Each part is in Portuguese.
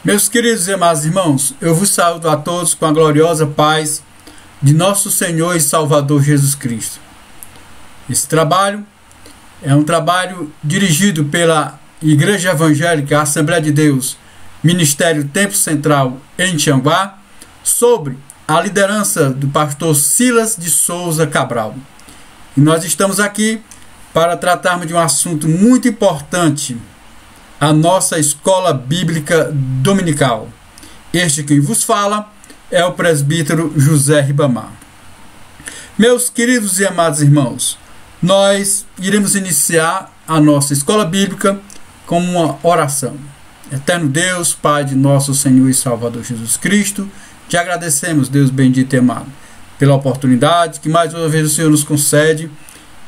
Meus queridos e amados irmãos, eu vos saúdo a todos com a gloriosa paz de nosso Senhor e Salvador Jesus Cristo. Esse trabalho é um trabalho dirigido pela Igreja Evangélica Assembleia de Deus, Ministério Tempo Central em Tianguá, sobre a liderança do pastor Silas de Souza Cabral. E nós estamos aqui para tratarmos de um assunto muito importante, a nossa escola bíblica dominical. Este quem vos fala é o presbítero José Ribamar. Meus queridos e amados irmãos, nós iremos iniciar a nossa escola bíblica com uma oração. Eterno Deus, Pai de nosso Senhor e Salvador Jesus Cristo, te agradecemos, Deus bendito e amado, pela oportunidade que mais uma vez o Senhor nos concede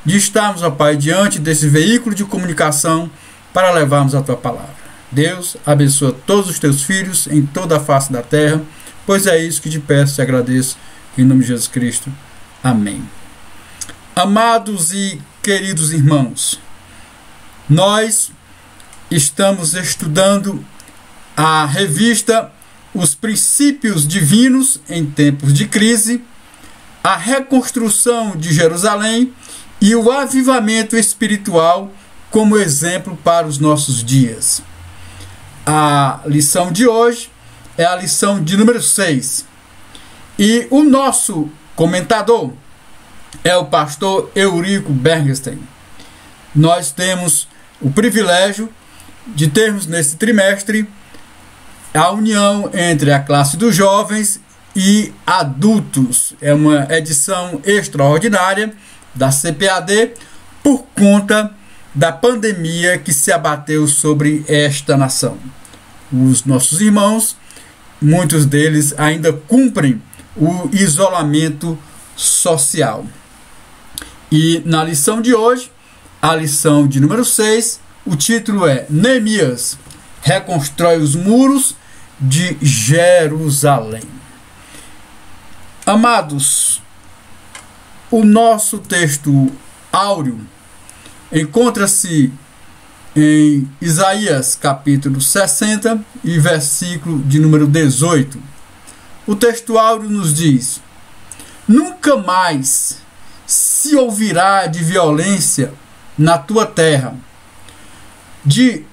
de estarmos, ó Pai, diante desse veículo de comunicação para levarmos a tua palavra. Deus, abençoa todos os teus filhos em toda a face da terra, pois é isso que te peço e agradeço em nome de Jesus Cristo. Amém. Amados e queridos irmãos, nós estamos estudando a revista Os Princípios Divinos em Tempos de Crise, a reconstrução de Jerusalém e o avivamento espiritual como exemplo para os nossos dias. A lição de hoje é a lição de número 6. E o nosso comentador é o pastor Eurico Bergstein. Nós temos o privilégio de termos nesse trimestre a união entre a classe dos jovens e adultos. É uma edição extraordinária da CPAD por conta da pandemia que se abateu sobre esta nação. Os nossos irmãos, muitos deles ainda cumprem o isolamento social. E na lição de hoje, a lição de número 6, o título é Neemias reconstrói os muros de Jerusalém. Amados, o nosso texto áureo encontra-se em Isaías capítulo 60 e versículo de número 18. O texto áureo nos diz: nunca mais se ouvirá de violência na tua terra, de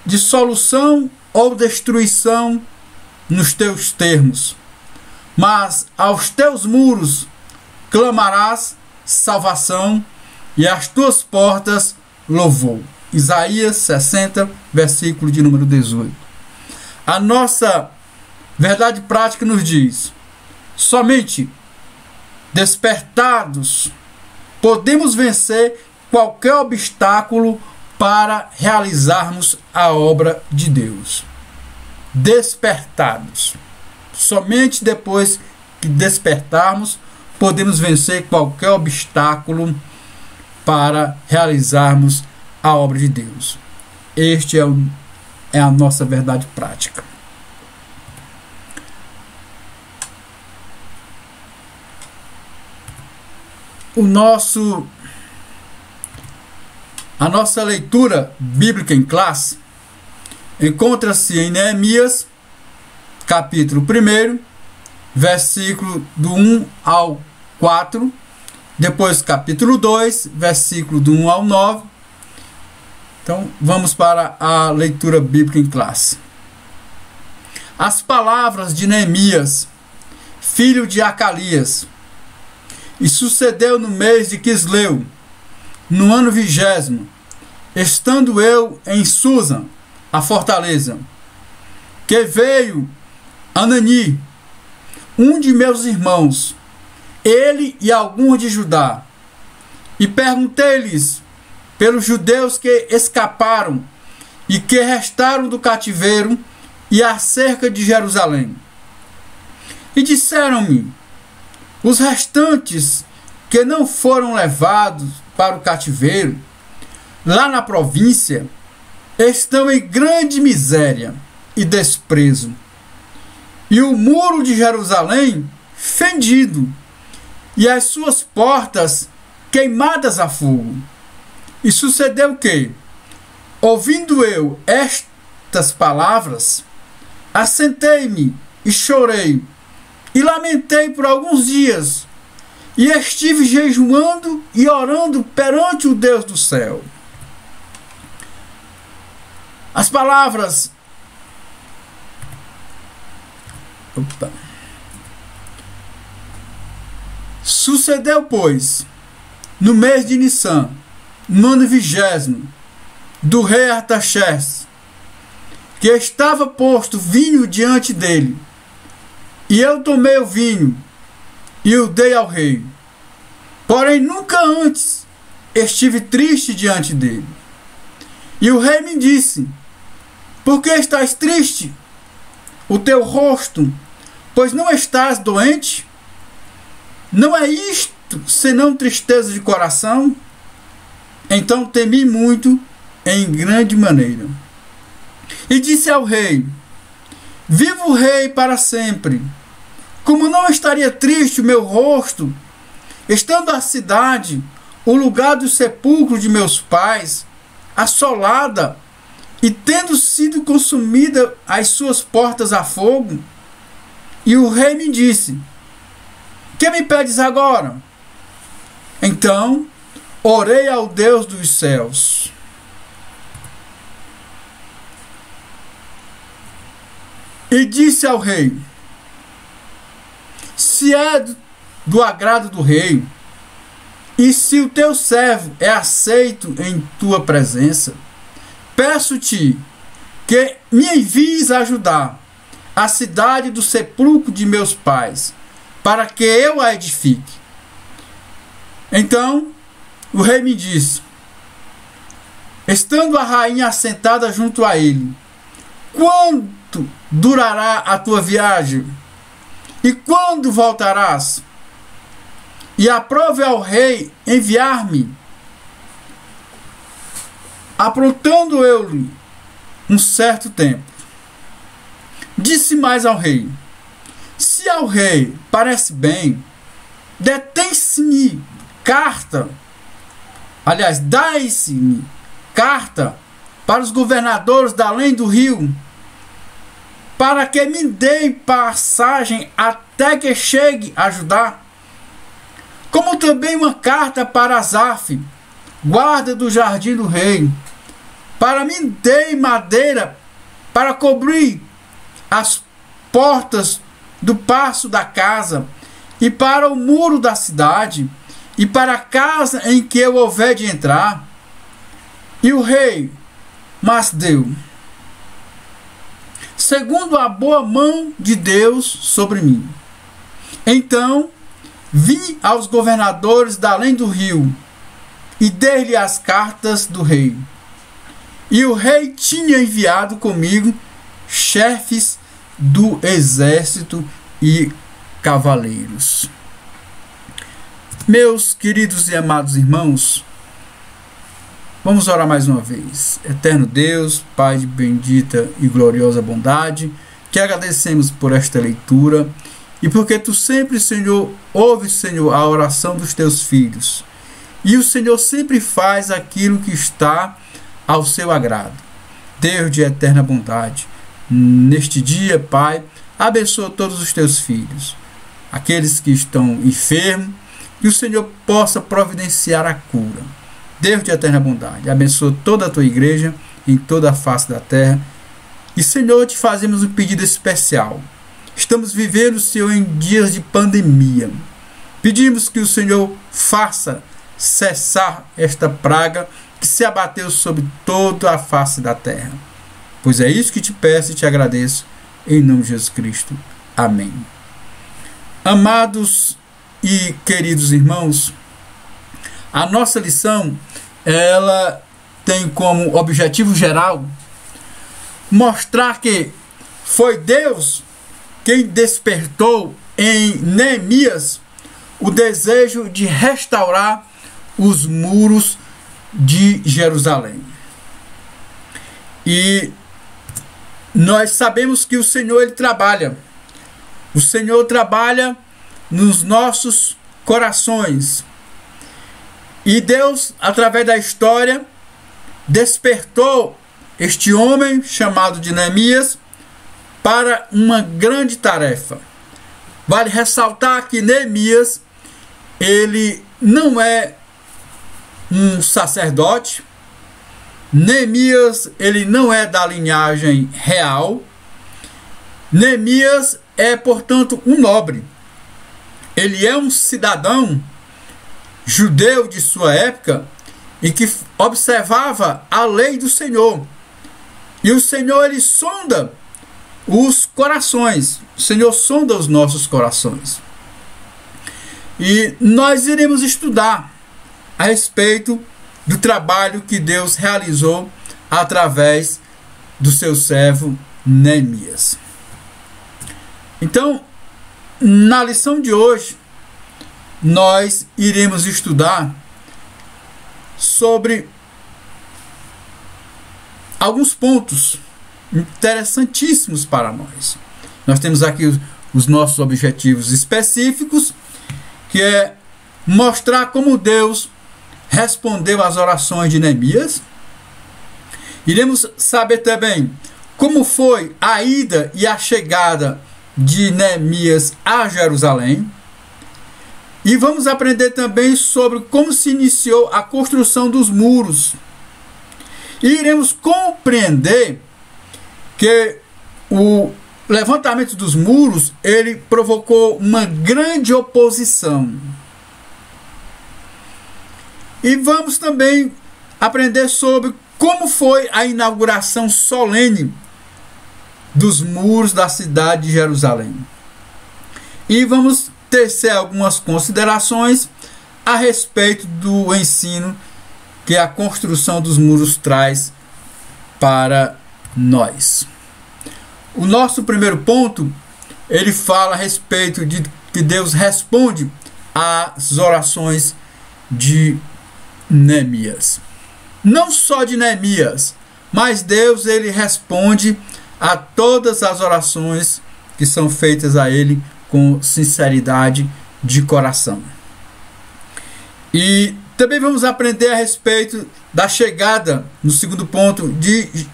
dissolução ou destruição nos teus termos, mas aos teus muros clamarás salvação e as tuas portas louvor. Isaías 60, versículo de número 18. A nossa verdade prática nos diz: somente despertados podemos vencer qualquer obstáculo para realizarmos a obra de Deus. Despertados. Somente depois que despertarmos podemos vencer qualquer obstáculo para realizarmos a obra de Deus. Este é a nossa verdade prática. A nossa leitura bíblica em classe encontra-se em Neemias, capítulo 1, versículo do 1 ao 4, depois capítulo 2, versículo do 1 ao 9. Então, vamos para a leitura bíblica em classe. As palavras de Neemias, filho de Acalias. E sucedeu no mês de Quisleu, no ano 20º, estando eu em Susa, a fortaleza, que veio Anani, um de meus irmãos, ele e alguns de Judá, e perguntei-lhes pelos judeus que escaparam e que restaram do cativeiro e acerca de Jerusalém. E disseram-me: os restantes que não foram levados para o cativeiro, lá na província, estão em grande miséria e desprezo, e o muro de Jerusalém fendido, e as suas portas queimadas a fogo. E sucedeu que, ouvindo eu estas palavras, assentei-me e chorei, e lamentei por alguns dias, e estive jejuando e orando perante o Deus do céu. As palavras... Sucedeu, pois, no mês de Nissan, no ano 20º, do rei Artaxerxes, que estava posto vinho diante dele, e eu tomei o vinho e o dei ao rei. Porém, nunca antes estive triste diante dele. E o rei me disse: por que estás triste, o teu rosto, pois não estás doente? Não é isto senão tristeza de coração? Então temi muito em grande maneira. E disse ao rei: viva o rei para sempre. Como não estaria triste o meu rosto, estando a cidade, o lugar do sepulcro de meus pais, assolada, e tendo sido consumida as suas portas a fogo? E o rei me disse: que me pedes agora? Então orei ao Deus dos céus. E disse ao rei: se é do agrado do rei, e se o teu servo é aceito em tua presença, peço-te que me envies a ajudar a cidade do sepulcro de meus pais, para que eu a edifique. Então o rei me disse, estando a rainha assentada junto a ele: quanto durará a tua viagem? E quando voltarás? E aprove ao rei enviar-me. Aprontando eu-lhe um certo tempo. Disse mais ao rei: se ao rei parece bem, detém-se-me carta, aliás, dai-se-me carta para os governadores da além do rio, para que me deem passagem até que chegue a Judá, como também uma carta para Asaf, guarda do jardim do rei, para me deem madeira para cobrir as portas do paço da casa, e para o muro da cidade, e para a casa em que eu houver de entrar. E o rei mas deu, segundo a boa mão de Deus sobre mim. Então vim aos governadores da além do rio, e dei-lhe as cartas do rei. E o rei tinha enviado comigo chefes do exército e cavaleiros. Meus queridos e amados irmãos, vamos orar mais uma vez. Eterno Deus, Pai de bendita e gloriosa bondade, te agradecemos por esta leitura e porque tu sempre, Senhor, ouves, Senhor, a oração dos teus filhos. E o Senhor sempre faz aquilo que está ao seu agrado. Deus de eterna bondade, neste dia, Pai, abençoa todos os teus filhos, aqueles que estão enfermos, que o Senhor possa providenciar a cura. Deus de eterna bondade, abençoa toda a tua igreja em toda a face da terra. E, Senhor, te fazemos um pedido especial. Estamos vivendo, Senhor, em dias de pandemia. Pedimos que o Senhor faça cessar esta praga que se abateu sobre toda a face da terra. Pois é isso que te peço e te agradeço, em nome de Jesus Cristo. Amém. Amados e queridos irmãos, a nossa lição, ela tem como objetivo geral mostrar que foi Deus quem despertou em Neemias o desejo de restaurar os muros de Jerusalém. E nós sabemos que o Senhor, ele trabalha. O Senhor trabalha nos nossos corações. E Deus, através da história, despertou este homem chamado de Neemias para uma grande tarefa. Vale ressaltar que Neemias, ele não é um sacerdote. Neemias, ele não é da linhagem real. Neemias é, portanto, um nobre. Ele é um cidadão judeu de sua época e que observava a lei do Senhor. E o Senhor, ele sonda os corações. O Senhor sonda os nossos corações. E nós iremos estudar a respeito do trabalho que Deus realizou através do seu servo Neemias. Então, na lição de hoje, nós iremos estudar sobre alguns pontos interessantíssimos para nós. Nós temos aqui os nossos objetivos específicos, que é mostrar como Deus respondeu às orações de Neemias. Iremos saber também como foi a ida e a chegada de Neemias a Jerusalém. E vamos aprender também sobre como se iniciou a construção dos muros. E iremos compreender que o levantamento dos muros, ele provocou uma grande oposição. E vamos também aprender sobre como foi a inauguração solene dos muros da cidade de Jerusalém. E vamos tecer algumas considerações a respeito do ensino que a construção dos muros traz para nós. O nosso primeiro ponto, ele fala a respeito de que Deus responde às orações de Neemias. Não só de Neemias, mas Deus, ele responde a todas as orações que são feitas a ele com sinceridade de coração. E também vamos aprender a respeito da chegada, no segundo ponto, de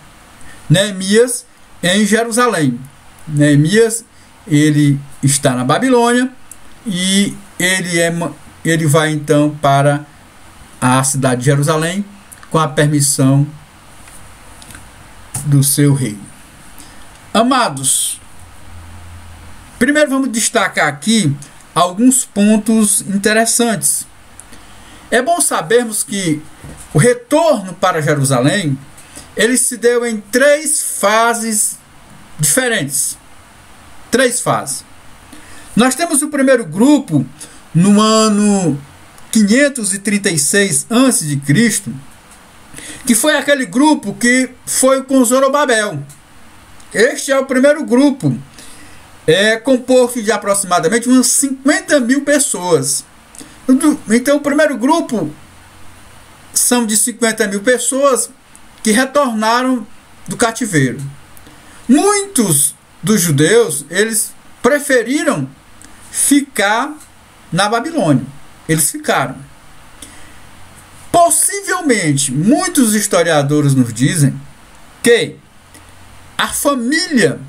Neemias em Jerusalém. Neemias, ele está na Babilônia e ele vai então para a cidade de Jerusalém com a permissão do seu rei. Amados, primeiro vamos destacar aqui alguns pontos interessantes. É bom sabermos que o retorno para Jerusalém, ele se deu em 3 fases diferentes. 3 fases. Nós temos o primeiro grupo no ano 536 a.C., que foi aquele grupo que foi com Zorobabel. Este é o primeiro grupo, composto de aproximadamente umas 50 mil pessoas. Então, o primeiro grupo são de 50 mil pessoas que retornaram do cativeiro. Muitos dos judeus, eles preferiram ficar na Babilônia. Eles ficaram. Possivelmente, muitos historiadores nos dizem que a família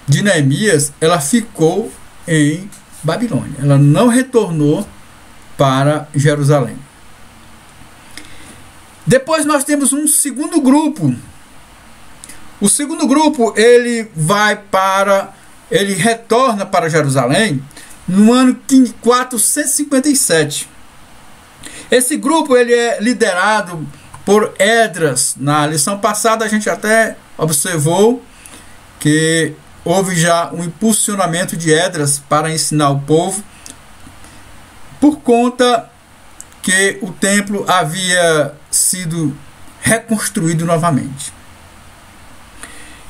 de Neemias, ela ficou em Babilônia. Ela não retornou para Jerusalém. Depois nós temos um segundo grupo. O segundo grupo, ele retorna para Jerusalém no ano 457. Esse grupo, ele é liderado por Esdras. Na lição passada a gente até observou que houve já um impulsionamento de Esdras para ensinar o povo, por conta que o templo havia sido reconstruído novamente.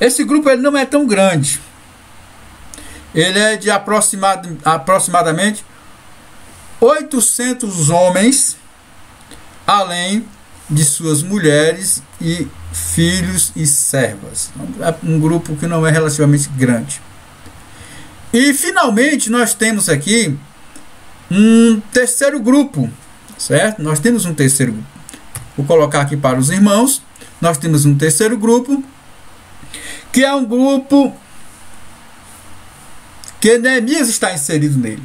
Esse grupo, ele não é tão grande. Ele é de aproximadamente 800 homens, além de suas mulheres e filhos e servas. É um grupo que não é relativamente grande. E finalmente nós temos aqui um terceiro grupo, certo? Nós temos um terceiro grupo. Vou colocar aqui para os irmãos. Nós temos um terceiro grupo, que é um grupo que Neemias está inserido nele.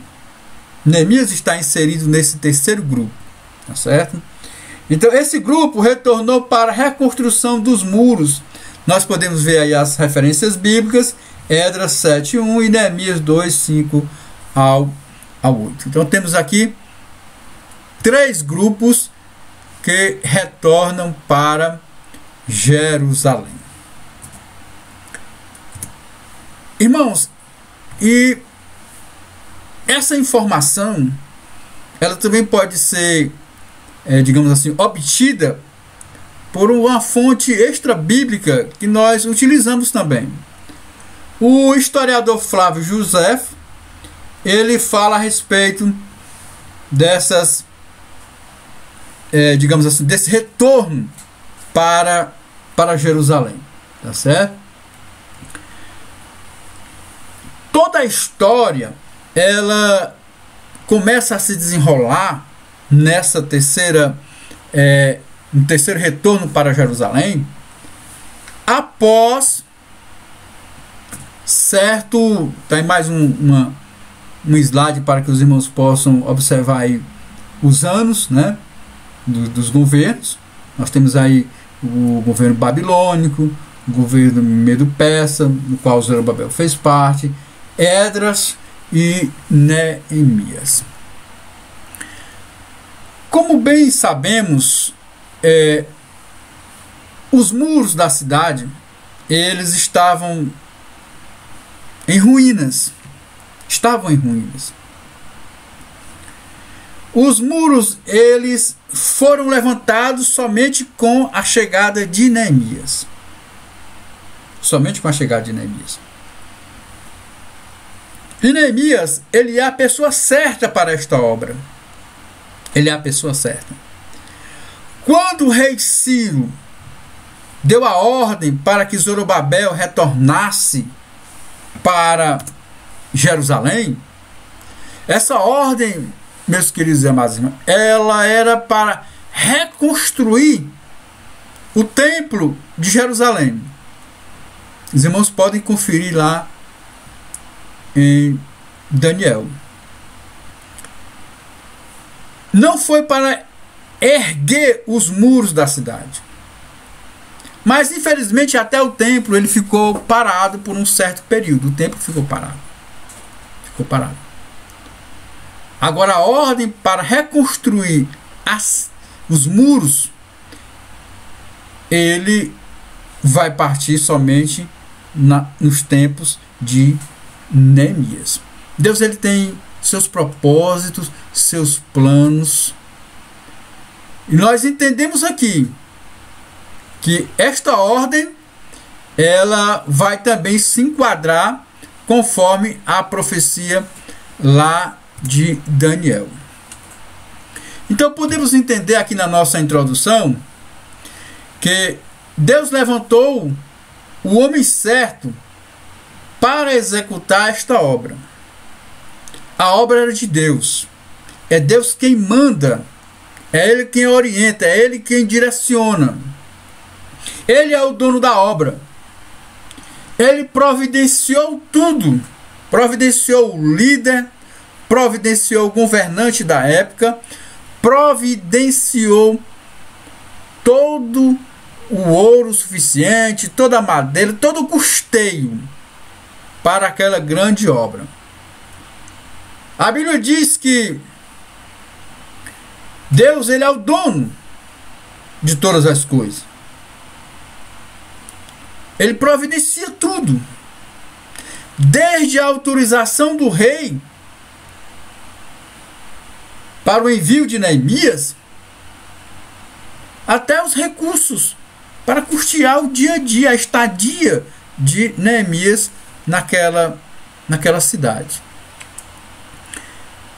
Neemias está inserido nesse terceiro grupo, tá certo? Então esse grupo retornou para a reconstrução dos muros. Nós podemos ver aí as referências bíblicas, Esdras 7:1 e Neemias 2:5 ao 8. Então temos aqui 3 grupos que retornam para Jerusalém. Irmãos, e essa informação, ela também pode ser, digamos assim, obtida por uma fonte extra-bíblica que nós utilizamos também. O historiador Flávio José, ele fala a respeito dessas, digamos assim, desse retorno para Jerusalém, tá certo? Toda a história, ela começa a se desenrolar nessa terceira, no terceiro retorno para Jerusalém, após certo, tem mais um slide para que os irmãos possam observar aí os anos, né, dos governos. Nós temos aí o governo babilônico, o governo medo-persa, no qual Zorobabel fez parte, Esdras e Neemias. Como bem sabemos, os muros da cidade, eles estavam em ruínas. Os muros, eles foram levantados somente com a chegada de Neemias. E Neemias, ele é a pessoa certa para esta obra. Quando o rei Ciro deu a ordem para que Zorobabel retornasse para Jerusalém, essa ordem, meus queridos e amados irmãos, ela era para reconstruir o templo de Jerusalém. Os irmãos podem conferir lá em Daniel. Não foi para erguer os muros da cidade, mas infelizmente até o templo ele ficou parado por um certo período. O templo ficou parado. Agora a ordem para reconstruir os muros, ele vai partir somente nos tempos de Neemias. Deus, ele tem seus propósitos, seus planos. E nós entendemos aqui que esta ordem, ela vai também se enquadrar conforme a profecia lá de Daniel. Então podemos entender aqui na nossa introdução que Deus levantou o homem certo para executar esta obra. A obra era de Deus. É Deus quem manda. É Ele quem orienta. É Ele quem direciona. Ele é o dono da obra. Ele providenciou tudo. Providenciou o líder. Providenciou o governante da época. Providenciou todo o ouro suficiente, toda a madeira, todo o custeio para aquela grande obra. A Bíblia diz que Deus, ele é o dono de todas as coisas. Ele providencia tudo. Desde a autorização do rei para o envio de Neemias, até os recursos para custear o dia a dia, a estadia de Neemias naquela cidade.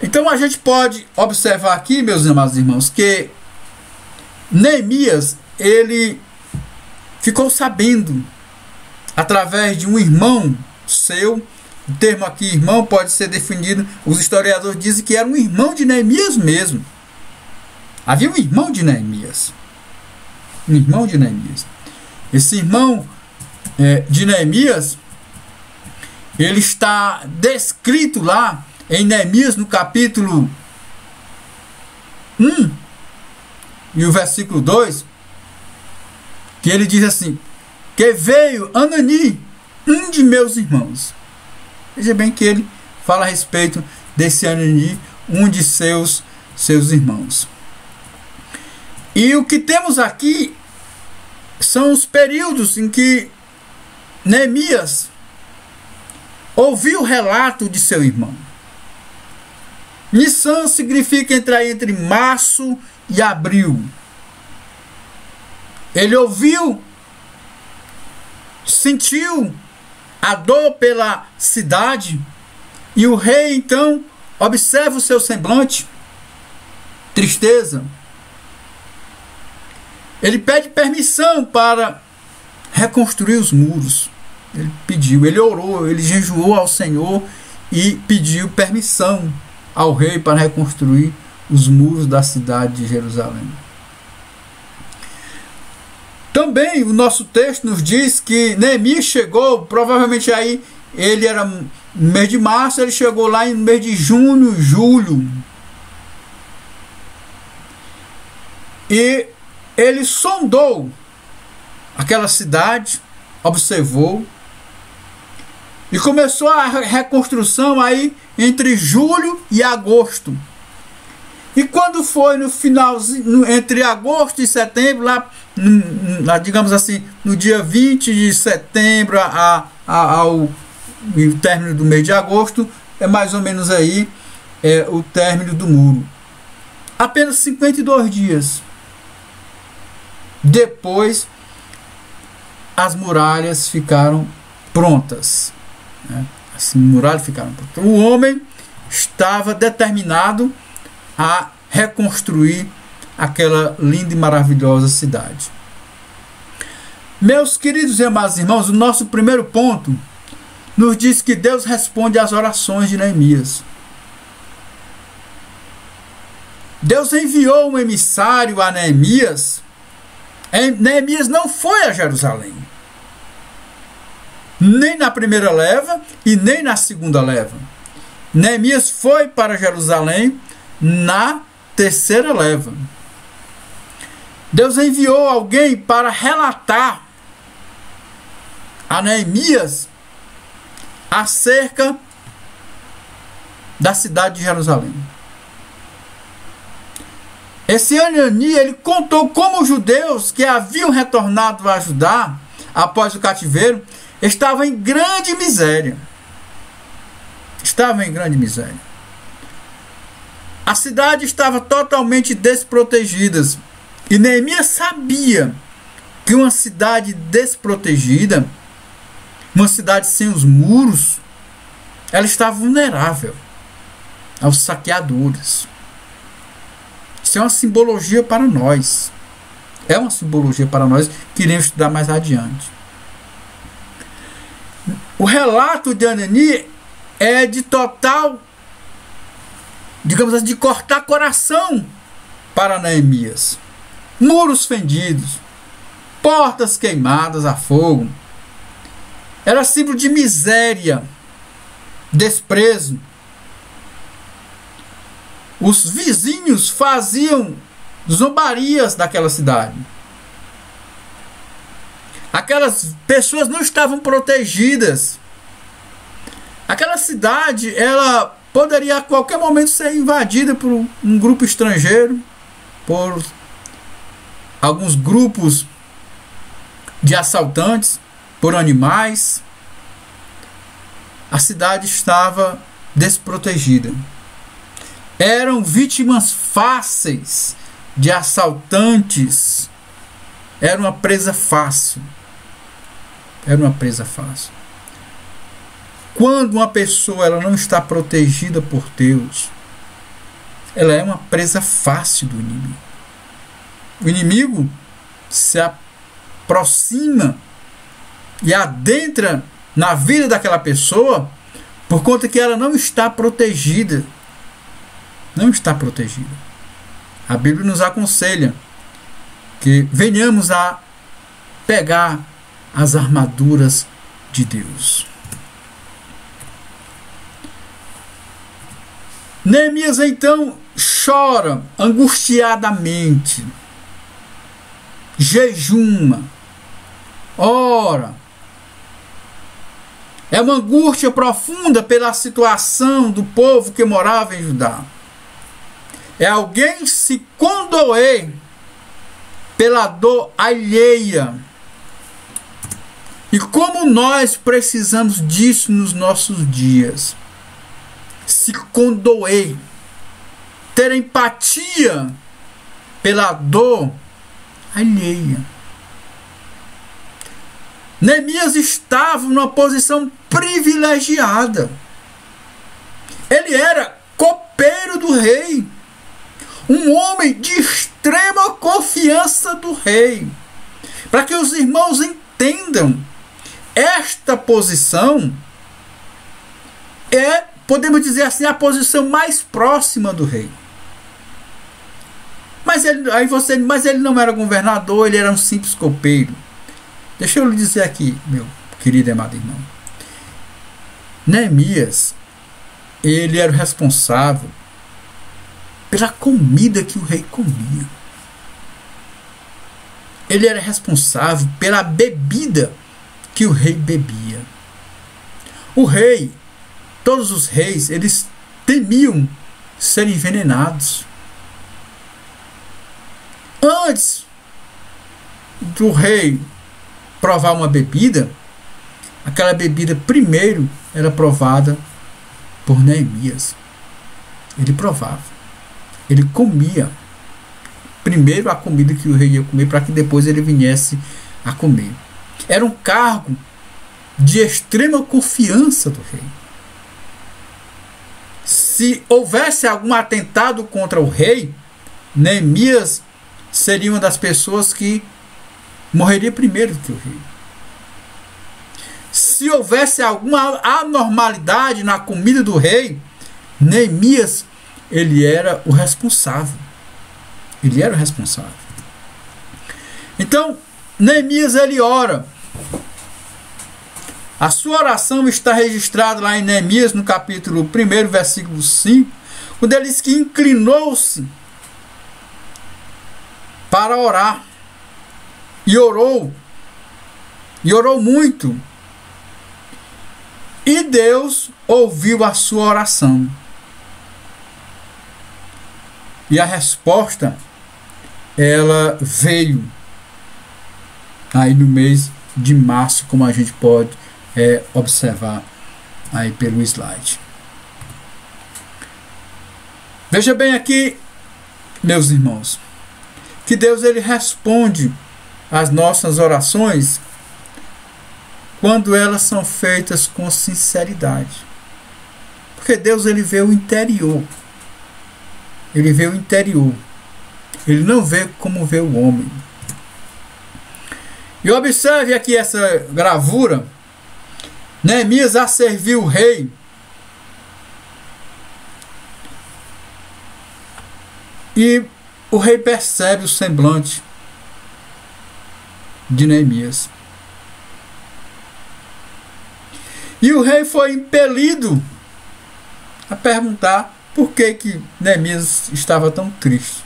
Então a gente pode observar aqui, meus amados irmãos, que Neemias, ele ficou sabendo através de um irmão seu. O termo aqui irmão pode ser definido, os historiadores dizem que era um irmão de Neemias mesmo. Havia um irmão de Neemias. Esse irmão de Neemias, ele está descrito lá em Neemias no capítulo 1 e o versículo 2, que ele diz assim: que veio Anani, um de meus irmãos. Veja bem que ele fala a respeito desse Anani, um de seus irmãos. E o que temos aqui são os períodos em que Neemias ouviu o relato de seu irmão. Nissan significa entrar entre março e abril. Ele ouviu, sentiu a dor pela cidade, e o rei então observa o seu semblante, tristeza. Ele pede permissão para reconstruir os muros. Ele pediu, ele orou, ele jejuou ao Senhor e pediu permissão ao rei para reconstruir os muros da cidade de Jerusalém. Também o nosso texto nos diz que Neemias chegou, provavelmente aí ele era no mês de março, ele chegou lá no mês de junho, julho. E ele sondou aquela cidade, observou, e começou a reconstrução aí entre julho e agosto. E quando foi no finalzinho, entre agosto e setembro, lá, digamos assim, no dia 20 de setembro ao término do mês de agosto, é mais ou menos aí o término do muro. Apenas 52 dias depois, as muralhas ficaram prontas. As muralhas ficaram prontas. O homem estava determinado a reconstruir aquela linda e maravilhosa cidade. Meus queridos e amados irmãos, o nosso primeiro ponto nos diz que Deus responde às orações de Neemias. Deus enviou um emissário a Neemias. Neemias não foi a Jerusalém, nem na primeira leva e nem na segunda leva. Neemias foi para Jerusalém na terceira leva. Deus enviou alguém para relatar a Neemias acerca da cidade de Jerusalém. Esse Anani, ele contou como os judeus que haviam retornado a Judá após o cativeiro estavam em grande miséria. Estavam em grande miséria. A cidade estava totalmente desprotegida. E Neemias sabia que uma cidade desprotegida, uma cidade sem os muros, ela estava vulnerável aos saqueadores. Isso é uma simbologia para nós. É uma simbologia para nós que iremos estudar mais adiante. O relato de Anani é de total, digamos assim, de cortar coração para Neemias. Muros fendidos, portas queimadas a fogo. Era símbolo de miséria, desprezo. Os vizinhos faziam zombarias daquela cidade. Aquelas pessoas não estavam protegidas. Aquela cidade, ela poderia a qualquer momento ser invadida por um grupo estrangeiro, por alguns grupos de assaltantes, por animais. A cidade estava desprotegida. Eram vítimas fáceis de assaltantes. Era uma presa fácil. Era uma presa fácil. Quando uma pessoa ela não está protegida por Deus, ela é uma presa fácil do inimigo. O inimigo se aproxima e adentra na vida daquela pessoa por conta que ela não está protegida. Não está protegida. A Bíblia nos aconselha que venhamos a pegar as armaduras de Deus. Neemias então chora angustiadamente, jejuma, ora. É uma angústia profunda pela situação do povo que morava em Judá. É alguém se condoer pela dor alheia. E como nós precisamos disso nos nossos dias. Se condoer. Ter empatia pela dor alheia. Neemias estava numa posição privilegiada. Ele era copeiro do rei. Um homem de extrema confiança do rei. Para que os irmãos entendam, esta posição é, podemos dizer assim, a posição mais próxima do rei. Mas ele não era governador, ele era um simples copeiro. Deixa eu lhe dizer aqui, meu querido e amado irmão. Neemias, ele era o responsável pela comida que o rei comia. Ele era responsável pela bebida que o rei bebia. O rei, todos os reis, eles temiam ser envenenados. Antes do rei provar uma bebida, aquela bebida primeiro era provada por Neemias. Ele provava. Ele comia primeiro a comida que o rei ia comer, para que depois ele viesse a comer. Era um cargo de extrema confiança do rei. Se houvesse algum atentado contra o rei, Neemias seria uma das pessoas que morreria primeiro do que o rei. Se houvesse alguma anormalidade na comida do rei, Neemias, ele era o responsável. Ele era o responsável. Então, Neemias, ele ora. A sua oração está registrada lá em Neemias, no capítulo 1, versículo 5, quando ele diz que inclinou-se para orar. E orou muito. E Deus ouviu a sua oração. E a resposta, ela veio aí no mês de março, como a gente pode observar aí pelo slide. Veja bem aqui, meus irmãos, que Deus, ele responde as nossas orações quando elas são feitas com sinceridade. Porque Deus, ele vê o interior. Ele vê o interior. Ele não vê como vê o homem. E observe aqui essa gravura. Neemias a serviu o rei. E o rei percebe o semblante de Neemias. E o rei foi impelido a perguntar por que Neemias estava tão triste.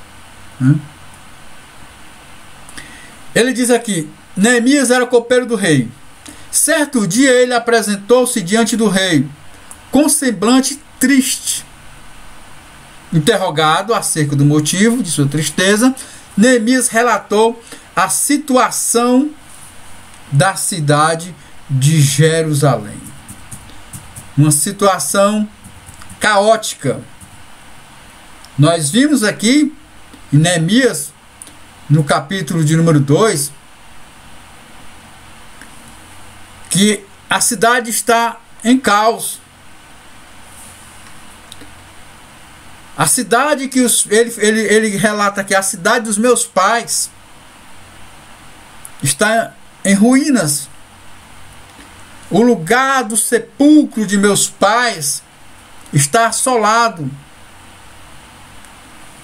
Ele diz aqui: Neemias era copeiro do rei. Certo dia ele apresentou-se diante do rei com semblante triste. Interrogado acerca do motivo de sua tristeza, Neemias relatou a situação da cidade de Jerusalém. Uma situação caótica. Nós vimos aqui em Neemias, no capítulo de número 2, que a cidade está em caos. A cidade que ele relata aqui, a cidade dos meus pais, está em ruínas. O lugar do sepulcro de meus pais está assolado.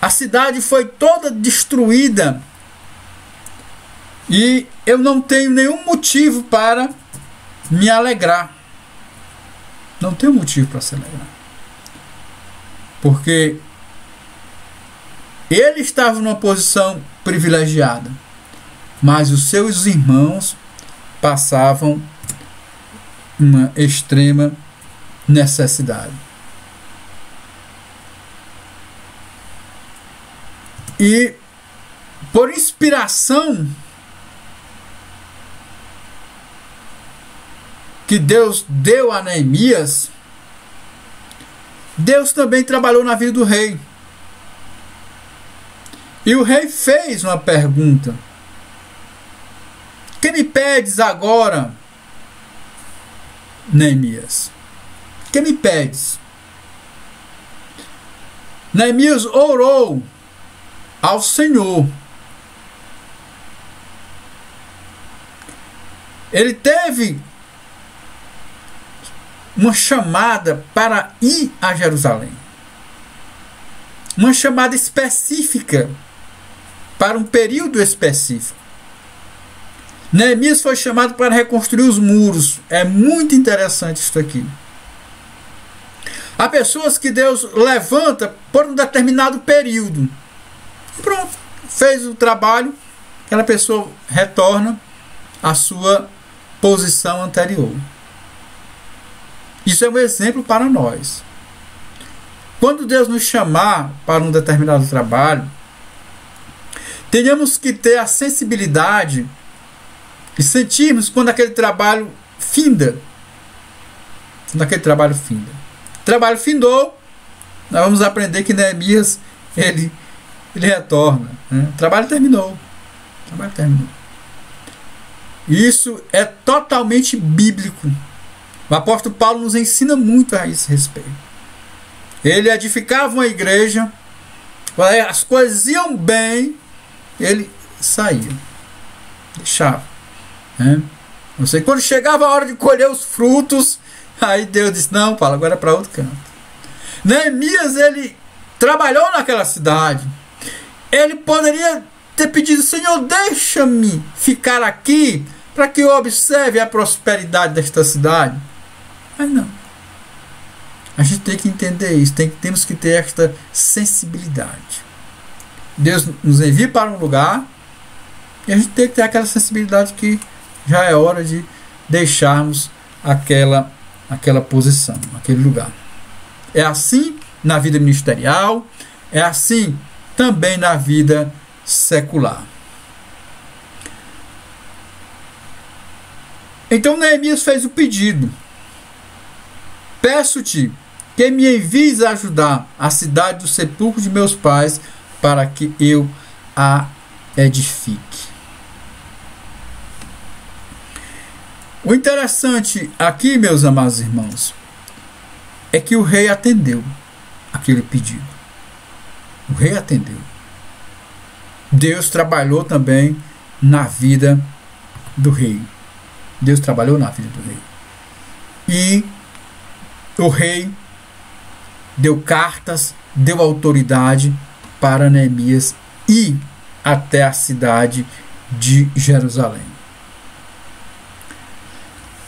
A cidade foi toda destruída. E eu não tenho nenhum motivo para me alegrar. Não tenho motivo para se alegrar. porque ele estava numa posição privilegiada, mas os seus irmãos passavam uma extrema necessidade. E por inspiração que Deus deu a Neemias, Deus também trabalhou na vida do rei. E o rei fez uma pergunta: que me pedes agora, Neemias? Que me pedes? Neemias orou ao Senhor. Ele teve uma chamada para ir a Jerusalém. Uma chamada específica, para um período específico. Neemias foi chamado para reconstruir os muros. É muito interessante isso aqui. Há pessoas que Deus levanta por um determinado período. Pronto, fez o trabalho, aquela pessoa retorna à sua posição anterior. Isso é um exemplo para nós. Quando Deus nos chamar para um determinado trabalho, tenhamos que ter a sensibilidade e sentirmos quando aquele trabalho finda. Quando aquele trabalho finda. O trabalho findou, nós vamos aprender que Neemias, ele retorna. Né? O trabalho terminou. O trabalho terminou. Isso é totalmente bíblico. O apóstolo Paulo nos ensina muito a esse respeito. Ele edificava uma igreja, as coisas iam bem, ele saía, deixava. Né? Não sei, quando chegava a hora de colher os frutos, aí Deus disse: não, Paulo, agora é para outro canto. Neemias, ele trabalhou naquela cidade. Ele poderia ter pedido: Senhor, deixa-me ficar aqui para que eu observe a prosperidade desta cidade. Mas não. A gente tem que entender isso. Temos que ter esta sensibilidade. Deus nos envia para um lugar e a gente tem que ter aquela sensibilidade que já é hora de deixarmos aquela posição, aquele lugar. É assim na vida ministerial, é assim também na vida secular. Então Neemias fez o pedido: peço-te que me envies a ajudar a cidade do sepulcro de meus pais, para que eu a edifique. O interessante aqui, meus amados irmãos, é que o rei atendeu aquele pedido. O rei atendeu. Deus trabalhou também na vida do rei. Deus trabalhou na vida do rei. E o rei deu cartas, deu autoridade para Neemias ir até a cidade de Jerusalém.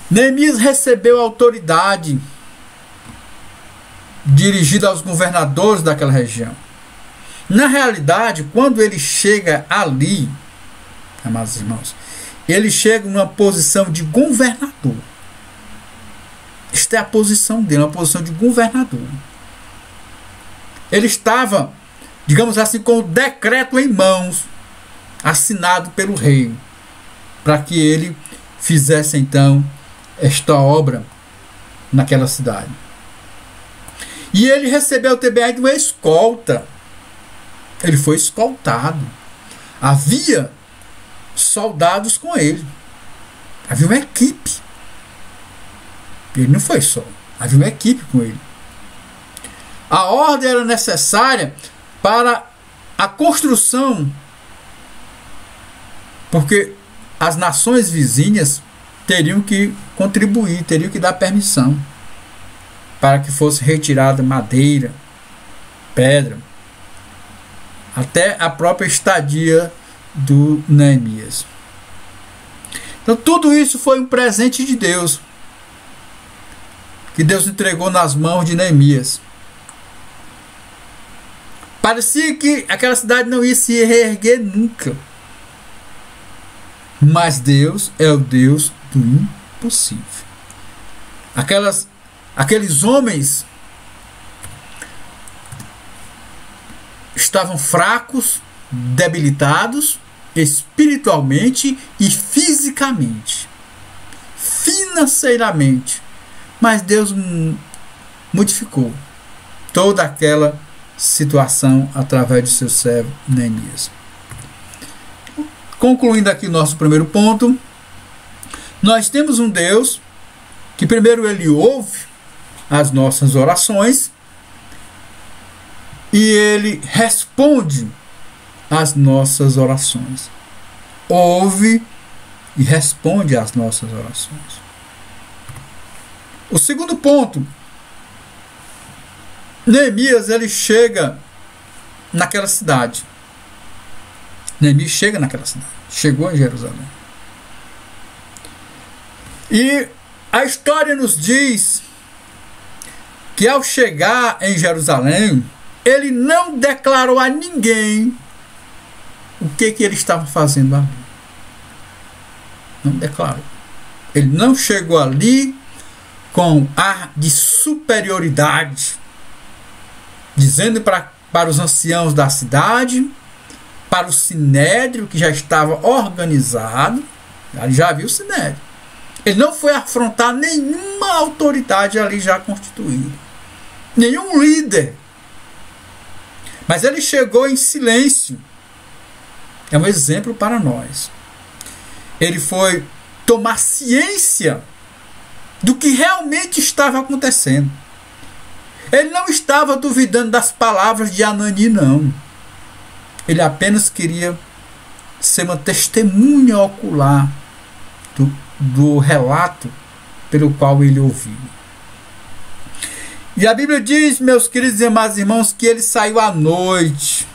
Neemias recebeu autoridade dirigida aos governadores daquela região. Na realidade, quando ele chega ali, amados irmãos, ele chega numa posição de governador. Esta é a posição dele, uma posição de governador. Ele estava, digamos assim, com o decreto em mãos, assinado pelo rei, para que ele fizesse então esta obra naquela cidade. E ele recebeu também uma escolta. Ele foi escoltado. Havia soldados com ele. Havia uma equipe. Ele não foi só. Havia uma equipe com ele. A ordem era necessária para a construção, porque as nações vizinhas teriam que contribuir, teriam que dar permissão para que fosse retirada madeira, pedra, até a própria estadia do Neemias. Então tudo isso foi um presente de Deus, que Deus entregou nas mãos de Neemias. Parecia que aquela cidade não ia se reerguer nunca. Mas Deus é o Deus do impossível. Aqueles homens estavam fracos, debilitados espiritualmente e fisicamente, financeiramente, mas Deus modificou toda aquela situação através de seu servo Neemias. Concluindo aqui nosso primeiro ponto, nós temos um Deus que primeiro ele ouve as nossas orações e ele responde às nossas orações. Ouve e responde às nossas orações. O segundo ponto, Neemias ele chega naquela cidade. Neemias chega naquela cidade. Chegou em Jerusalém. E a história nos diz que ao chegar em Jerusalém, ele não declarou a ninguém o que ele estava fazendo ali. Não declarou. Ele não chegou ali com ar de superioridade, dizendo para os anciãos da cidade, para o sinédrio que já estava organizado. Ele já viu o sinédrio. Ele não foi afrontar nenhuma autoridade ali já constituída, nenhum líder. Mas ele chegou em silêncio. É um exemplo para nós. Ele foi tomar ciência do que realmente estava acontecendo. Ele não estava duvidando das palavras de Anani, não. Ele apenas queria ser uma testemunha ocular do relato pelo qual ele ouviu. E a Bíblia diz, meus queridos e amados irmãos, que ele saiu à noite,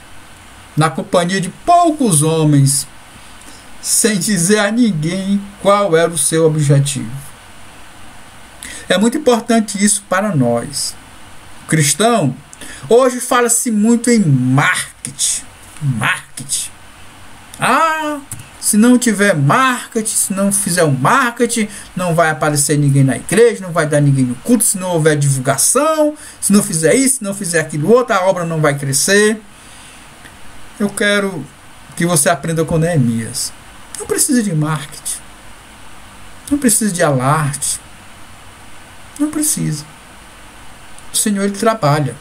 na companhia de poucos homens, sem dizer a ninguém qual era o seu objetivo. É muito importante isso para nós. O cristão, hoje fala-se muito em marketing. Se não tiver marketing, se não fizer o marketing, não vai aparecer ninguém na igreja, não vai dar ninguém no culto, se não houver divulgação, se não fizer isso, se não fizer aquilo outro, a obra não vai crescer. Eu quero que você aprenda com Neemias. Não precisa de marketing. Não precisa de alarde. Não precisa. O Senhor ele trabalha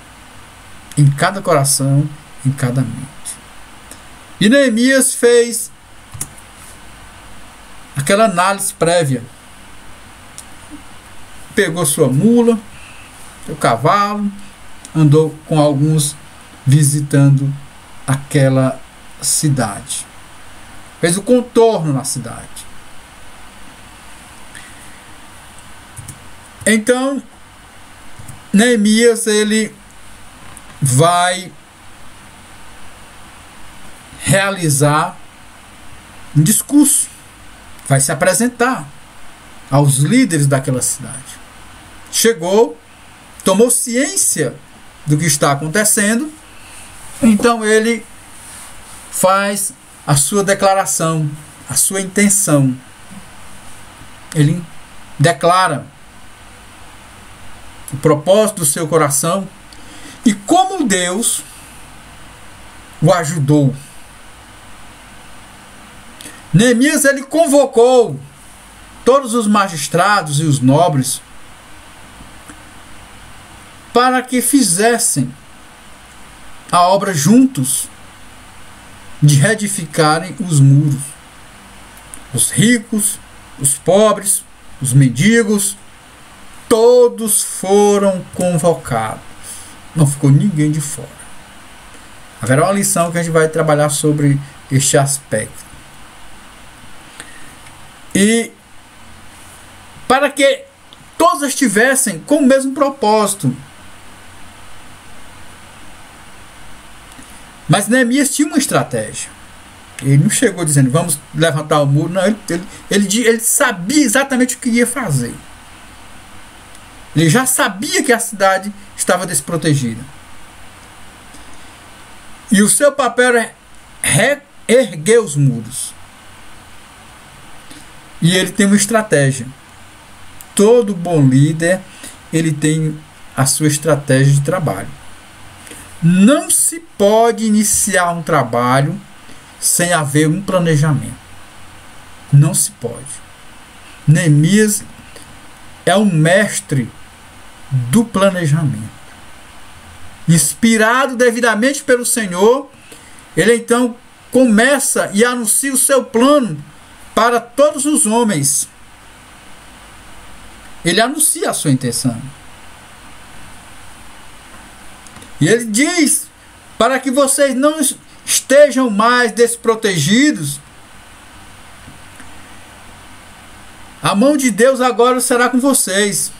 em cada coração, em cada mente. E Neemias fez aquela análise prévia. Pegou sua mula, seu cavalo, andou com alguns visitando aquela cidade. Fez o contorno na cidade. Então, Neemias ele vai realizar um discurso, vai se apresentar aos líderes daquela cidade. Chegou, tomou ciência do que está acontecendo, então ele faz a sua declaração, a sua intenção. Ele declara o propósito do seu coração e como Deus o ajudou. Neemias ele convocou todos os magistrados e os nobres para que fizessem a obra juntos de reedificarem os muros. Os ricos, os pobres, os mendigos, todos foram convocados. Não ficou ninguém de fora. Haverá uma lição que a gente vai trabalhar sobre este aspecto. E para que todos estivessem com o mesmo propósito. Mas Neemias tinha uma estratégia. Ele não chegou dizendo, vamos levantar o muro. Não, ele sabia exatamente o que ia fazer. Ele já sabia que a cidade estava desprotegida. E o seu papel é reerguer os muros. E ele tem uma estratégia. Todo bom líder, ele tem a sua estratégia de trabalho. Não se pode iniciar um trabalho sem haver um planejamento. Não se pode. Neemias é um mestre do planejamento. Inspirado devidamente pelo Senhor, ele então começa e anuncia o seu plano para todos os homens. Ele anuncia a sua intenção. E ele diz, para que vocês não estejam mais desprotegidos, a mão de Deus agora será com vocês.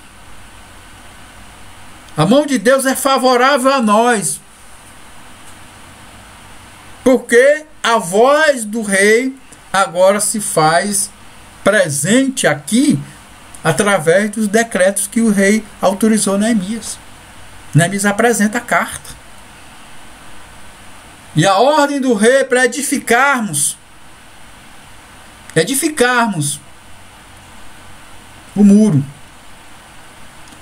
A mão de Deus é favorável a nós. Porque a voz do rei agora se faz presente aqui através dos decretos que o rei autorizou Neemias. Neemias apresenta a carta. E a ordem do rei é para edificarmos o muro.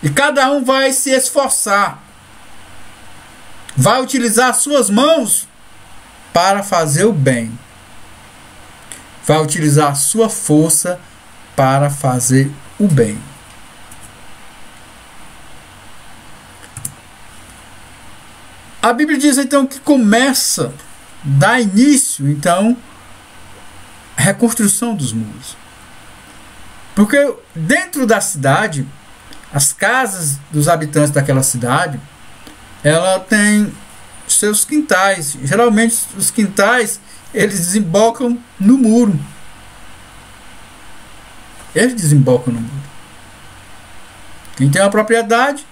E cada um vai se esforçar, vai utilizar suas mãos para fazer o bem, vai utilizar a sua força para fazer o bem. A Bíblia diz então que começa, dá início então a reconstrução dos muros. Porque dentro da cidade, as casas dos habitantes daquela cidade, ela tem seus quintais. Geralmente os quintais, eles desembocam no muro. Eles desembocam no muro. Quem tem uma propriedade,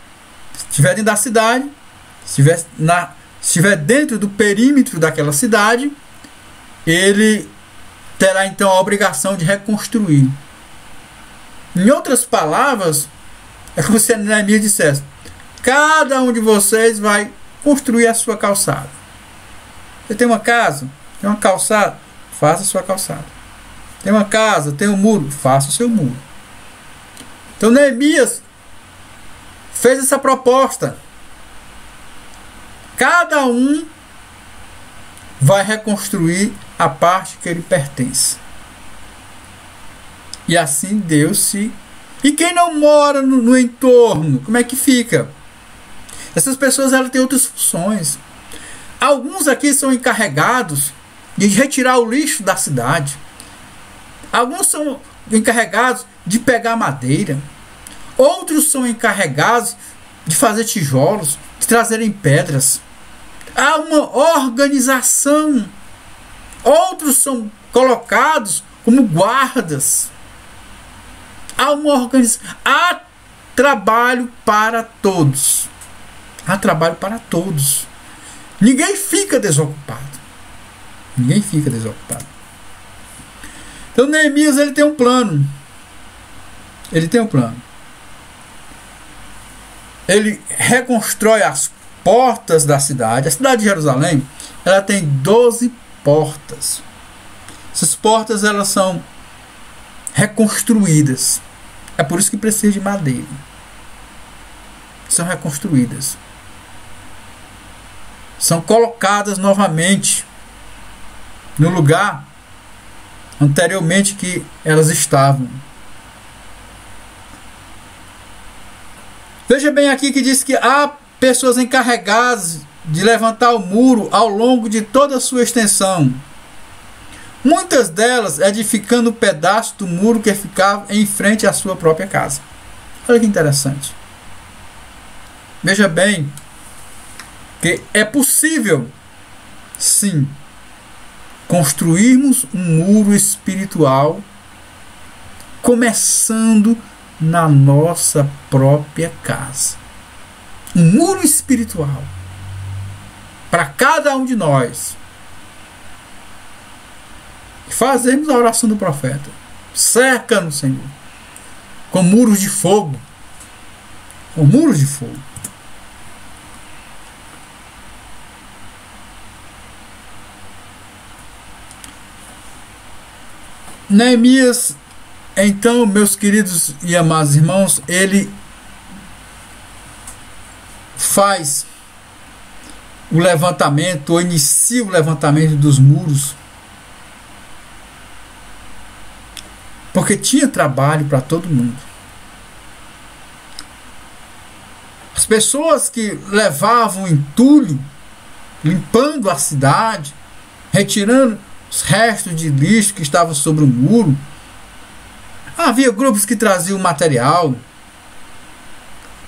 se estiver dentro da cidade, se estiver dentro do perímetro daquela cidade, ele terá então a obrigação de reconstruir. Em outras palavras, é como se Neemias dissesse: cada um de vocês vai construir a sua calçada. Você tem uma casa, tem uma calçada, faça a sua calçada. Tem uma casa, tem um muro, faça o seu muro. Então Neemias fez essa proposta. Cada um vai reconstruir a parte que ele pertence. E assim Deus-se. E quem não mora no entorno, como é que fica? Essas pessoas, elas têm outras funções. Alguns aqui são encarregados de retirar o lixo da cidade. Alguns são encarregados de pegar madeira. Outros são encarregados de fazer tijolos, de trazerem pedras. Há uma organização. Outros são colocados como guardas. Há uma organização. Há trabalho para todos. Há trabalho para todos. Ninguém fica desocupado. Ninguém fica desocupado. Então Neemias, ele tem um plano. Ele tem um plano. Ele reconstrói as portas da cidade. A cidade de Jerusalém, ela tem 12 portas. Essas portas, elas são reconstruídas. É por isso que precisa de madeira. São reconstruídas. São colocadas novamente no lugar anteriormente que elas estavam. Veja bem aqui que diz que há pessoas encarregadas de levantar o muro ao longo de toda a sua extensão. Muitas delas edificando um pedaço do muro que ficava em frente à sua própria casa. Olha que interessante. Veja bem que é possível, sim, construirmos um muro espiritual começando na nossa própria casa. Um muro espiritual para cada um de nós. Fazemos a oração do profeta: cerca-nos, Senhor, com muros de fogo. Com muros de fogo. Neemias, então, meus queridos e amados irmãos, ele faz o levantamento, ou inicia o levantamento dos muros, porque tinha trabalho para todo mundo. As pessoas que levavam entulho, limpando a cidade, retirando os restos de lixo que estavam sobre o muro. Havia grupos que traziam material.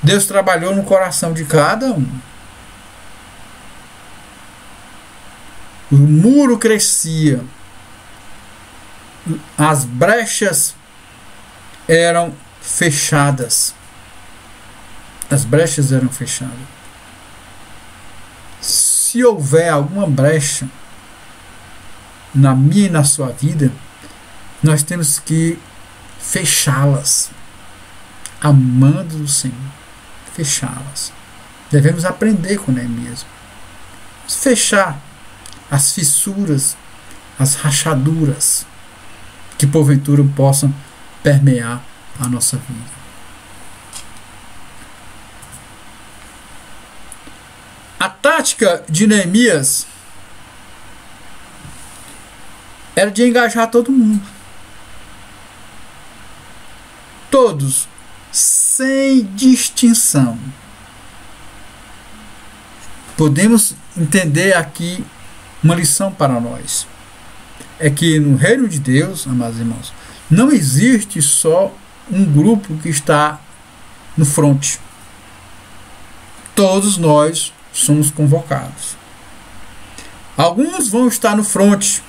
Deus trabalhou no coração de cada um. O muro crescia. As brechas eram fechadas. As brechas eram fechadas. Se houver alguma brecha na minha e na sua vida, nós temos que fechá-las, amando o Senhor, fechá-las. Devemos aprender com Neemias. Fechar as fissuras, as rachaduras que porventura possam permear a nossa vida. A tática de Neemias era de engajar todo mundo. Todos, sem distinção. Podemos entender aqui uma lição para nós. É que no reino de Deus, amados irmãos, não existe só um grupo que está no fronte. Todos nós somos convocados. Alguns vão estar no fronte,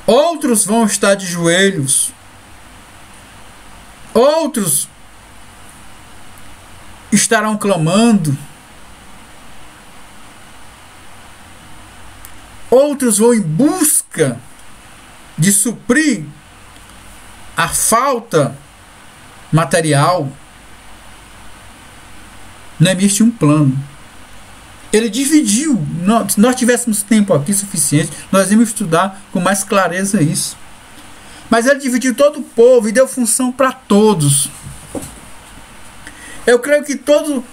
outros vão estar de joelhos, outros estarão clamando, outros vão em busca de suprir a falta material. Neemias tinha um plano. Ele dividiu. Se nós tivéssemos tempo aqui suficiente, nós íamos estudar com mais clareza isso. Mas ele dividiu todo o povo e deu função para todos. Eu creio que todo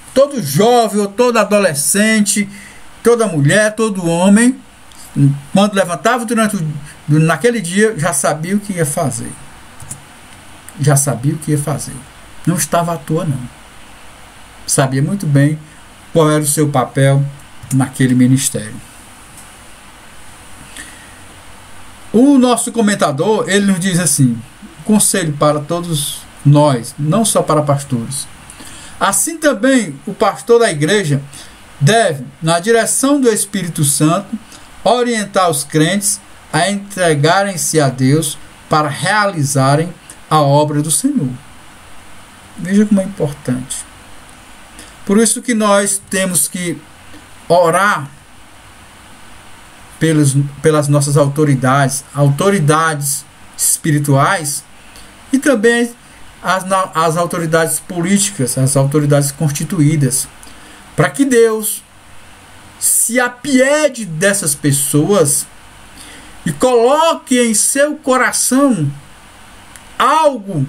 jovem, ou todo adolescente, toda mulher, todo homem, quando levantava naquele dia, já sabia o que ia fazer. Já sabia o que ia fazer. Não estava à toa, não. Sabia muito bem qual era o seu papel naquele ministério. O nosso comentador, ele nos diz assim: conselho para todos nós, não só para pastores. Assim também o pastor da igreja deve, na direção do Espírito Santo, orientar os crentes a entregarem-se a Deus para realizarem a obra do Senhor. Veja como é importante. Por isso que nós temos que orar pelas nossas autoridades espirituais, e também as autoridades políticas, as autoridades constituídas, para que Deus se apiede dessas pessoas e coloque em seu coração algo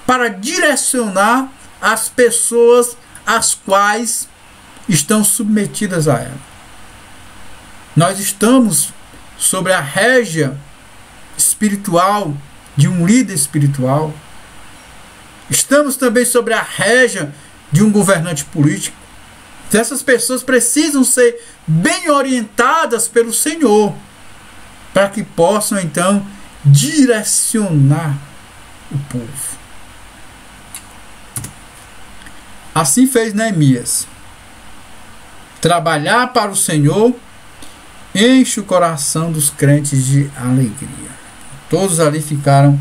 para direcionar as pessoas as quais estão submetidas a ela. Nós estamos sobre a régia espiritual de um líder espiritual. Estamos também sobre a régia de um governante político. Essas pessoas precisam ser bem orientadas pelo Senhor, para que possam então direcionar o povo. Assim fez Neemias. Trabalhar para o Senhor enche o coração dos crentes de alegria. Todos ali ficaram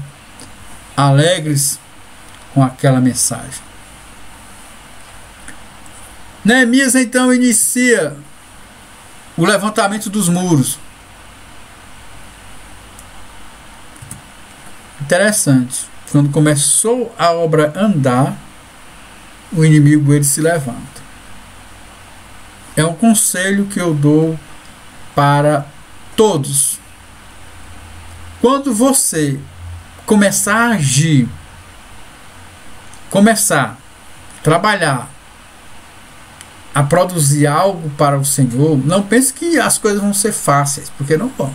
alegres com aquela mensagem. Neemias então inicia o levantamento dos muros. Interessante. Quando começou a obra a andar, o inimigo ele se levanta. É um conselho que eu dou para todos. Quando você começar a agir, começar a trabalhar, a produzir algo para o Senhor, não pense que as coisas vão ser fáceis, porque não vão.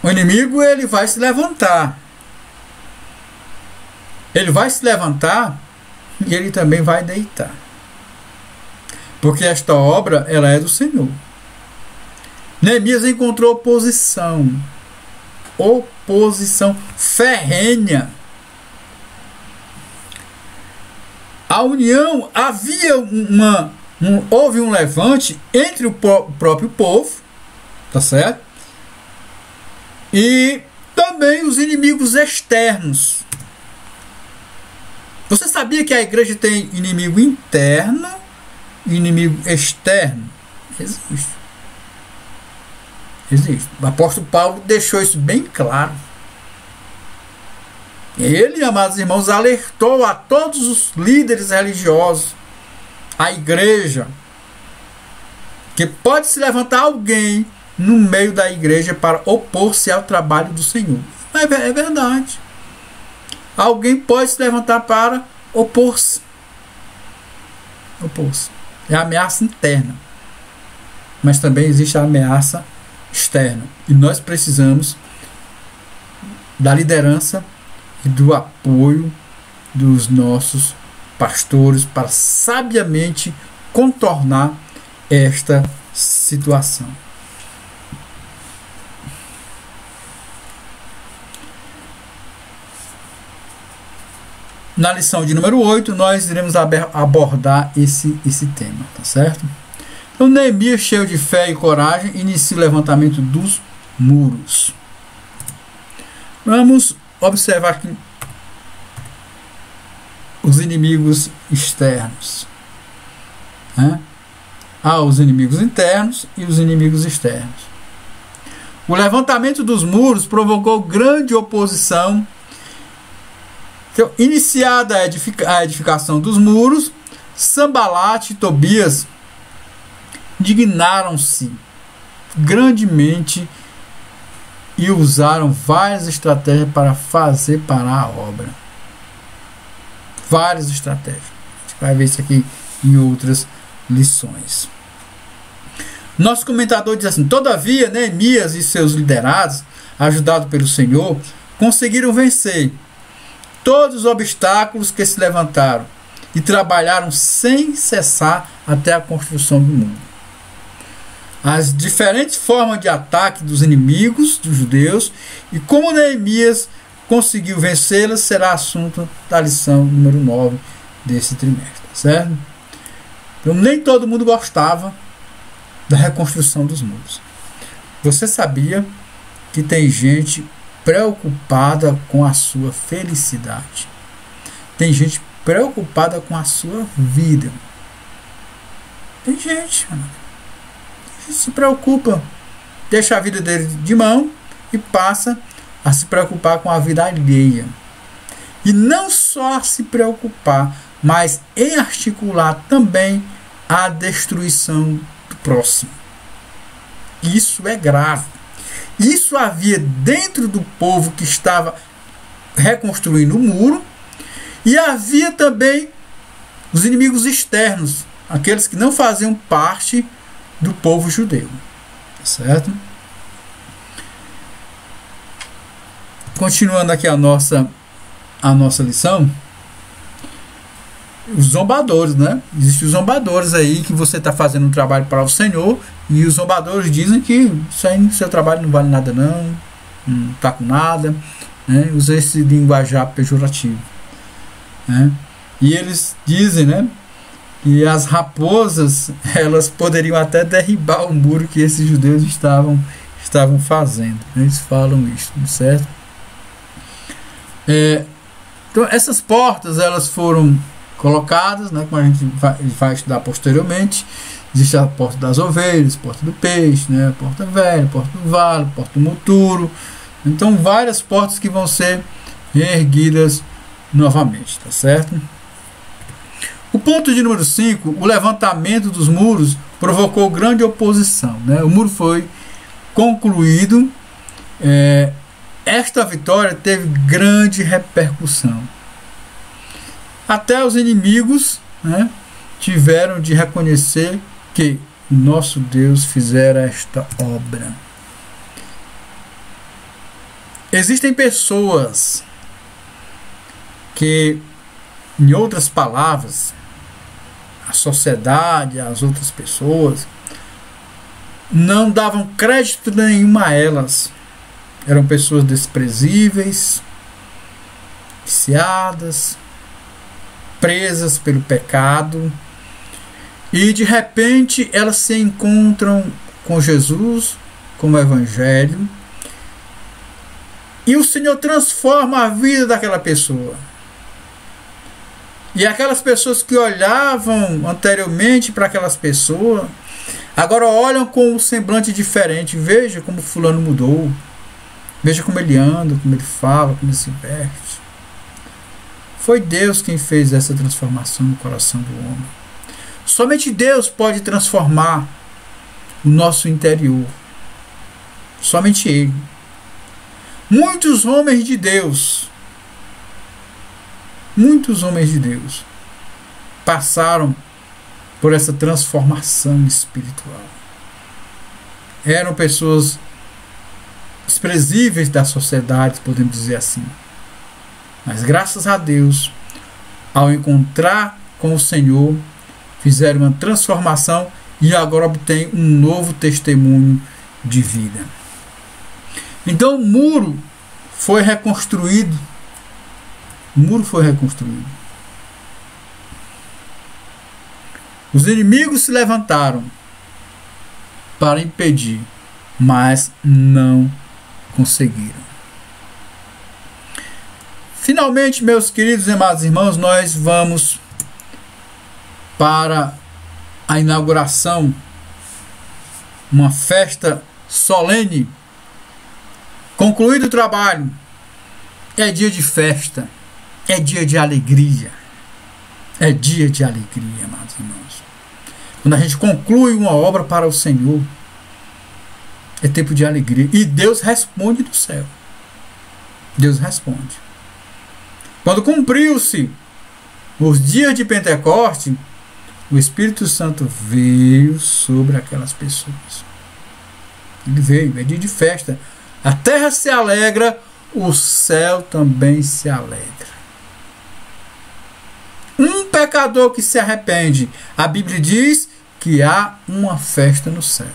O inimigo, ele vai se levantar. Ele vai se levantar e ele também vai deitar. Porque esta obra, ela é do Senhor. Neemias encontrou oposição. Oposição ferrenha. A união, havia houve um levante entre o próprio povo, tá certo? E também os inimigos externos. Você sabia que a igreja tem inimigo interno e inimigo externo? Existe. Existe. O apóstolo Paulo deixou isso bem claro. Ele, amados irmãos, alertou a todos os líderes religiosos, a igreja, que pode se levantar alguém no meio da igreja para opor-se ao trabalho do Senhor. É verdade. Alguém pode se levantar para opor-se. Opor-se. É a ameaça interna. Mas também existe a ameaça externa. E nós precisamos da liderança e do apoio dos nossos pastores para sabiamente contornar esta situação. Na lição de número 8, nós iremos abordar esse tema, tá certo? Então, Neemias, cheio de fé e coragem, inicia o levantamento dos muros. Vamos observar aqui os inimigos externos. Né? Há os inimigos internos e os inimigos externos. O levantamento dos muros provocou grande oposição. Então, iniciada a edificação dos muros, Sanbalate e Tobias indignaram-se grandemente e usaram várias estratégias para fazer parar a obra. Várias estratégias. A gente vai ver isso aqui em outras lições. Nosso comentador diz assim: todavia, Neemias e seus liderados, ajudados pelo Senhor, conseguiram vencer todos os obstáculos que se levantaram e trabalharam sem cessar até a construção do muro. As diferentes formas de ataque dos inimigos dos judeus e como Neemias conseguiu vencê-las será assunto da lição número 9 desse trimestre, certo? Então, nem todo mundo gostava da reconstrução dos muros. Você sabia que tem gente preocupada com a sua felicidade? Tem gente preocupada com a sua vida. Tem gente que se preocupa, deixa a vida dele de mão e passa a se preocupar com a vida alheia. E não só se preocupar, mas em articular também a destruição do próximo. Isso é grave. Isso havia dentro do povo que estava reconstruindo o muro, e havia também os inimigos externos, aqueles que não faziam parte do povo judeu. Certo? Continuando aqui a nossa lição, os zombadores, né? Existem os zombadores aí que você está fazendo um trabalho para o Senhor e os zombadores dizem que seu trabalho não vale nada não está com nada, né? Usa esse linguajar pejorativo, né? E eles dizem, né, que as raposas elas poderiam até derribar o muro que esses judeus estavam fazendo. Eles falam isso, certo? Então essas portas elas foram colocadas, né, como a gente vai estudar posteriormente. Existe a porta das ovelhas, porta do peixe, né, porta velha, porta do vale, porta do monturo. Então várias portas que vão ser reerguidas novamente, tá certo? O ponto de número 5, o levantamento dos muros provocou grande oposição, né? O muro foi concluído esta vitória teve grande repercussão. Até os inimigos, né, tiveram de reconhecer que o nosso Deus fizera esta obra. Existem pessoas que, em outras palavras, a sociedade, as outras pessoas, não davam crédito nenhum a elas. Eram pessoas desprezíveis, viciadas, presas pelo pecado, e de repente elas se encontram com Jesus, com o Evangelho, e o Senhor transforma a vida daquela pessoa. E aquelas pessoas que olhavam anteriormente para aquelas pessoas, agora olham com um semblante diferente. Veja como fulano mudou. Veja como ele anda, como ele fala, como ele se veste. Foi Deus quem fez essa transformação no coração do homem. Somente Deus pode transformar o nosso interior. Somente Ele. Muitos homens de Deus passaram por essa transformação espiritual. Eram pessoas desprezíveis da sociedade, podemos dizer assim. Mas graças a Deus, ao encontrar com o Senhor, fizeram uma transformação e agora obtêm um novo testemunho de vida. Então o muro foi reconstruído. Os inimigos se levantaram para impedir, mas não conseguiram. Finalmente, meus queridos e amados irmãos, nós vamos para a inauguração, uma festa solene. Concluído o trabalho, é dia de festa, é dia de alegria. É dia de alegria, amados irmãos. Quando a gente conclui uma obra para o Senhor, é tempo de alegria. E Deus responde do céu. Deus responde. Quando cumpriu-se os dias de Pentecostes, o Espírito Santo veio sobre aquelas pessoas. Ele veio, é dia de festa. A terra se alegra, o céu também se alegra. Um pecador que se arrepende, a Bíblia diz que há uma festa no céu.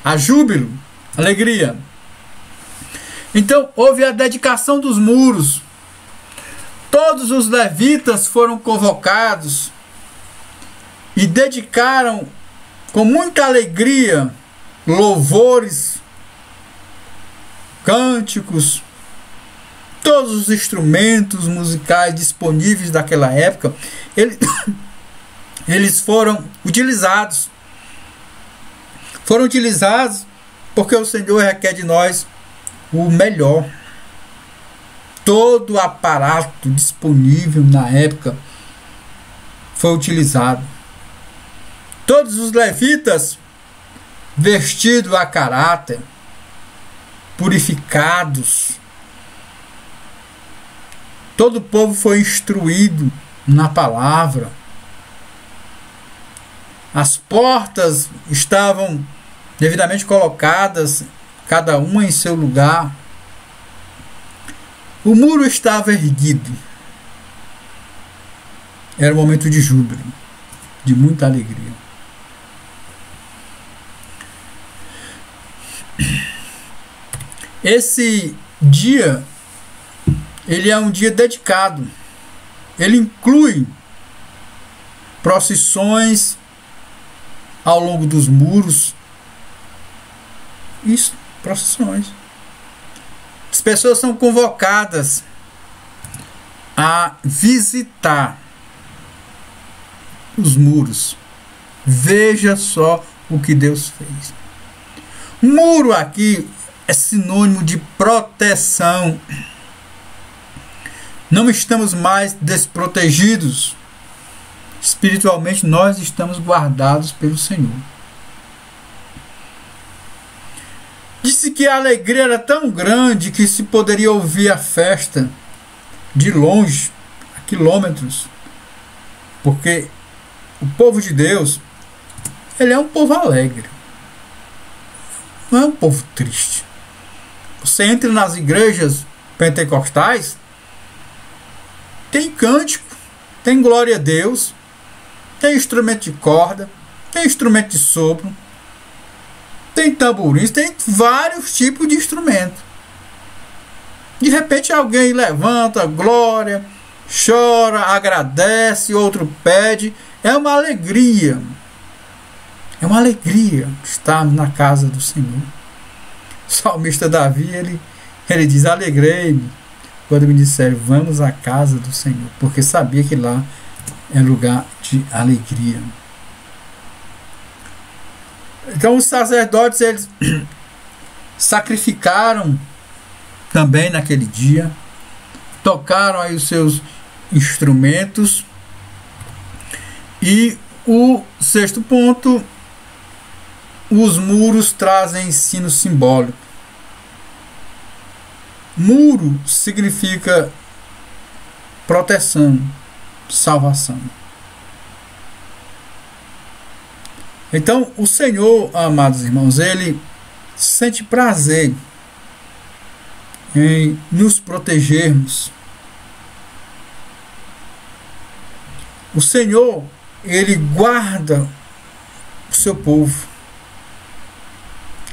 Há júbilo, alegria. Então houve a dedicação dos muros. Todos os levitas foram convocados e dedicaram com muita alegria louvores, cânticos, todos os instrumentos musicais disponíveis daquela época, eles foram utilizados. Foram utilizados porque o Senhor requer de nós o melhor. Todo o aparato disponível na época foi utilizado. Todos os levitas vestidos a caráter, purificados. Todo o povo foi instruído na palavra. As portas estavam devidamente colocadas, cada uma em seu lugar. O muro estava erguido. Era um momento de júbilo, de muita alegria. Esse dia, ele é um dia dedicado. Ele inclui procissões ao longo dos muros. Isso, procissões. As pessoas são convocadas a visitar os muros. Veja só o que Deus fez. Muro aqui é sinônimo de proteção. Não estamos mais desprotegidos. Espiritualmente nós estamos guardados pelo Senhor. Disse que a alegria era tão grande que se poderia ouvir a festa de longe, a quilômetros, porque o povo de Deus, ele é um povo alegre, não é um povo triste. Você entra nas igrejas pentecostais, tem cântico, tem glória a Deus, tem instrumento de corda, tem instrumento de sopro, tem tamborins, tem vários tipos de instrumento. De repente alguém levanta, glória, chora, agradece, outro pede. É uma alegria. É uma alegria estar na casa do Senhor. O salmista Davi, ele diz: alegrei-me quando me disseram, vamos à casa do Senhor, porque sabia que lá é lugar de alegria. Então os sacerdotes, eles sacrificaram também naquele dia, tocaram aí os seus instrumentos. E o sexto ponto, os muros trazem ensino simbólico. Muro significa proteção, salvação. Então, o Senhor, amados irmãos, ele sente prazer em nos protegermos. O Senhor, ele guarda o seu povo.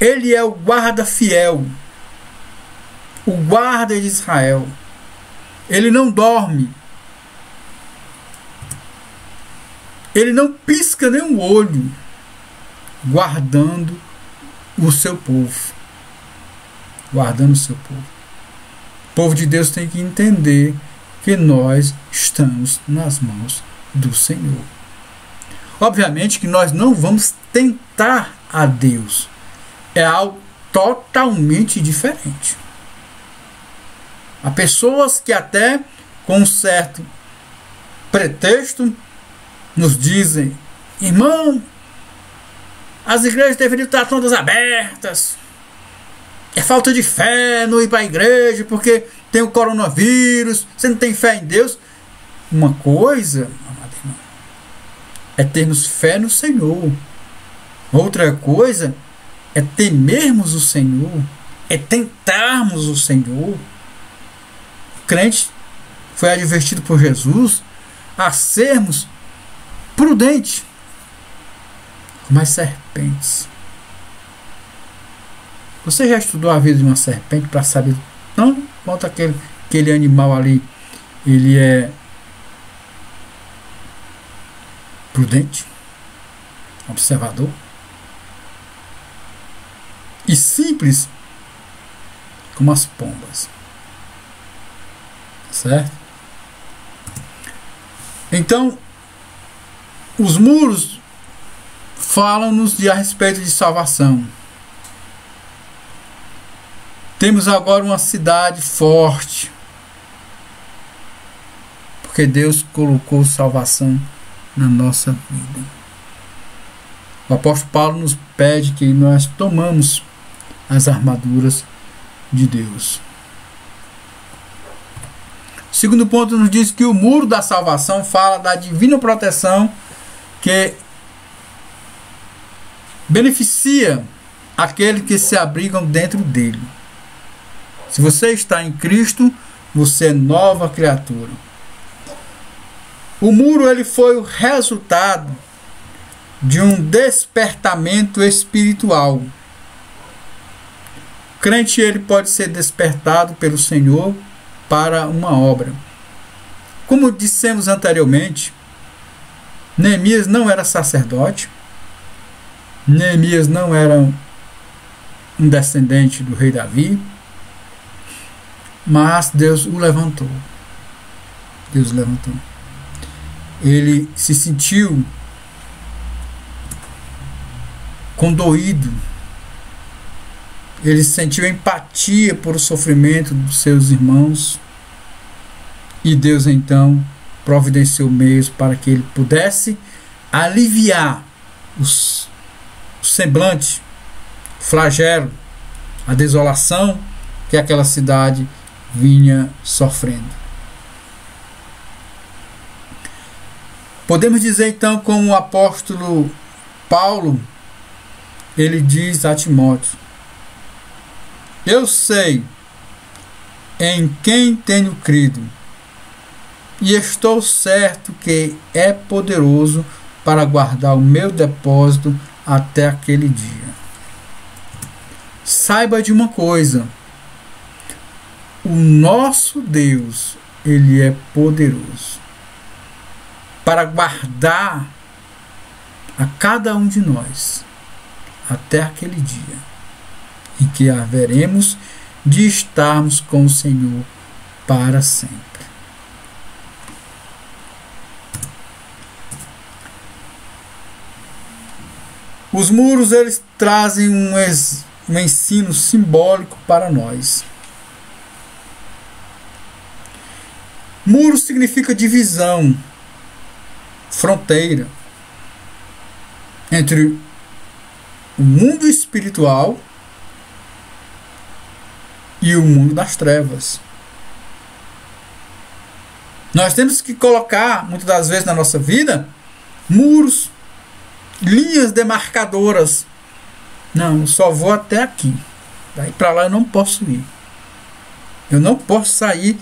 Ele é o guarda fiel, o guarda de Israel. Ele não dorme. Ele não pisca nem um olho, guardando o seu povo. Guardando o seu povo. O povo de Deus tem que entender que nós estamos nas mãos do Senhor. Obviamente que nós não vamos tentar a Deus. É algo totalmente diferente. Há pessoas que até com um certo pretexto nos dizem: irmão, as igrejas deveriam estar todas abertas. É falta de fé não ir para a igreja porque tem o coronavírus, você não tem fé em Deus. Uma coisa, amado irmão, é termos fé no Senhor. Outra coisa é temermos o Senhor, é tentarmos o Senhor. O crente foi advertido por Jesus a sermos prudentes como as serpentes. Você já estudou a vida de uma serpente para saber não quanto aquele animal ali ele é prudente, observador e simples como as pombas, certo? Então, os muros falam-nos a respeito de salvação. Temos agora uma cidade forte, porque Deus colocou salvação na nossa vida. O apóstolo Paulo nos pede que nós tomamos as armaduras de Deus. O segundo ponto nos diz que o muro da salvação fala da divina proteção que beneficia aquele que se abrigam dentro dele. Se você está em Cristo, você é nova criatura. O muro ele foi o resultado de um despertamento espiritual. O crente ele pode ser despertado pelo Senhor para uma obra. Como dissemos anteriormente, Neemias não era sacerdote, Neemias não era um descendente do rei Davi, mas Deus o levantou. Deus o levantou. Ele se sentiu condoído. Ele sentiu empatia por o sofrimento dos seus irmãos. E Deus então providenciou meios para que ele pudesse aliviar o semblante, o flagelo, a desolação que aquela cidade vinha sofrendo. Podemos dizer então, como o apóstolo Paulo, ele diz a Timóteo: eu sei em quem tenho crido, e estou certo que é poderoso para guardar o meu depósito até aquele dia. Saiba de uma coisa: o nosso Deus, ele é poderoso para guardar a cada um de nós até aquele dia em que haveremos de estarmos com o Senhor para sempre. Os muros, eles trazem um ensino simbólico para nós. Muro significa divisão, fronteira entre o mundo espiritual e o mundo das trevas. Nós temos que colocar, muitas das vezes na nossa vida, muros, linhas demarcadoras. Não, eu só vou até aqui. Daí para lá eu não posso ir. Eu não posso sair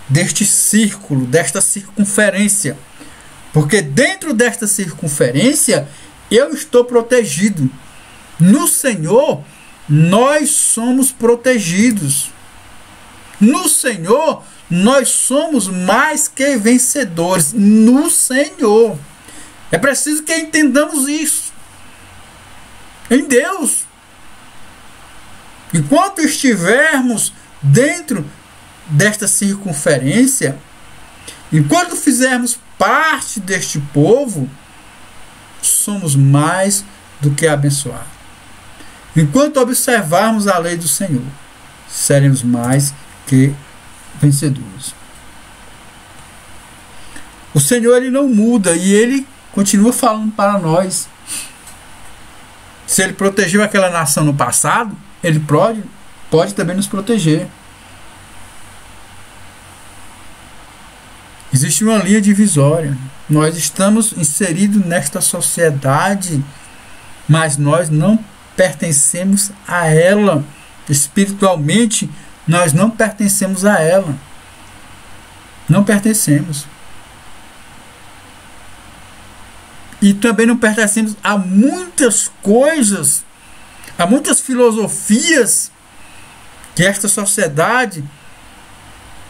deste círculo, desta circunferência. Porque dentro desta circunferência eu estou protegido. No Senhor nós somos protegidos. No Senhor nós somos mais que vencedores. No Senhor. É preciso que entendamos isso. Em Deus. Enquanto estivermos dentro desta circunferência, enquanto fizermos parte deste povo, somos mais do que abençoados. Enquanto observarmos a lei do Senhor, seremos mais que vencedores. O Senhor, ele não muda e ele continua falando para nós. Se ele protegeu aquela nação no passado, ele pode também nos proteger. Existe uma linha divisória. Nós estamos inseridos nesta sociedade, mas nós não pertencemos a ela. Espiritualmente, nós não pertencemos a ela. Não pertencemos. E também não pertencemos a muitas coisas, a muitas filosofias que esta sociedade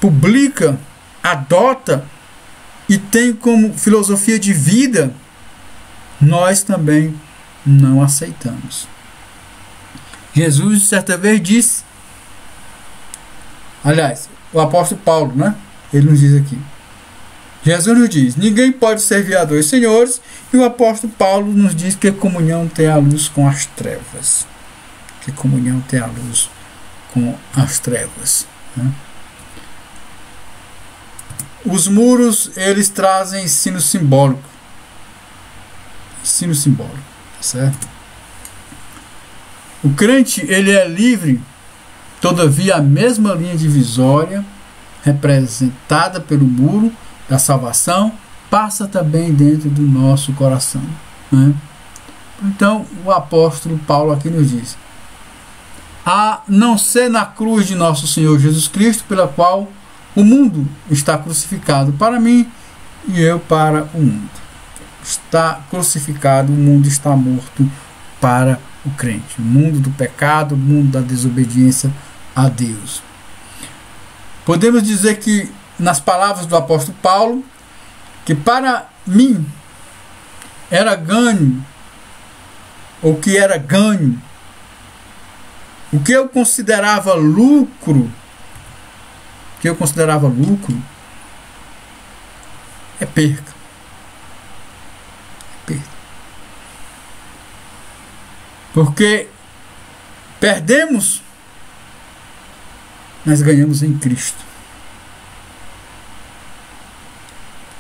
publica, adota e tem como filosofia de vida. Nós também não aceitamos. Jesus certa vez disse, aliás, o apóstolo Paulo, né? Ele nos diz aqui, Jesus nos diz: ninguém pode servir a dois senhores. E o apóstolo Paulo nos diz que comunhão tem a luz com as trevas. Que comunhão tem a luz com as trevas, né? Os muros, eles trazem ensino simbólico. Ensino simbólico, certo? O crente, ele é livre, todavia a mesma linha divisória representada pelo muro da salvação passa também dentro do nosso coração, né? Então o apóstolo Paulo aqui nos diz: a não ser na cruz de nosso Senhor Jesus Cristo, pela qual o mundo está crucificado para mim e eu para o mundo. Está crucificado, o mundo está morto para o crente. O mundo do pecado, o mundo da desobediência a Deus. Podemos dizer que, nas palavras do apóstolo Paulo, que para mim era ganho, ou que era ganho, o que eu considerava lucro, é perca. Porque perdemos, mas ganhamos em Cristo.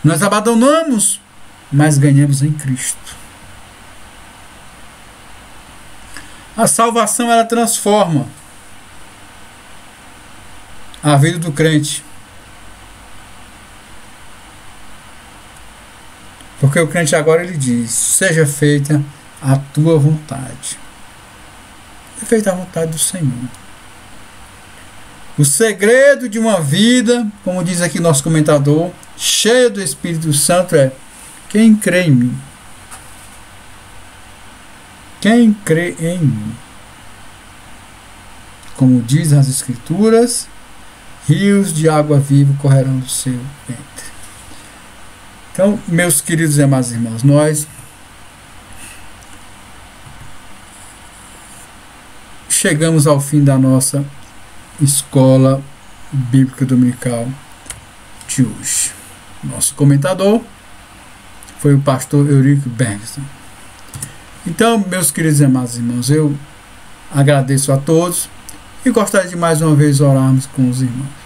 Nós abandonamos, mas ganhamos em Cristo. A salvação, ela transforma. a vida do crente. Porque o crente agora ele diz: seja feita a tua vontade. É feita a vontade do Senhor. O segredo de uma vida, como diz aqui nosso comentador, cheia do Espírito Santo, é quem crê em mim. Quem crê em mim. Como diz as Escrituras, rios de água viva correrão do seu ventre. Então, meus queridos e amados irmãos, nós chegamos ao fim da nossa escola bíblica dominical de hoje. Nosso comentador foi o pastor Eurico Bergson. Então, meus queridos e amados irmãos, eu agradeço a todos e gostaria de mais uma vez orarmos com os irmãos.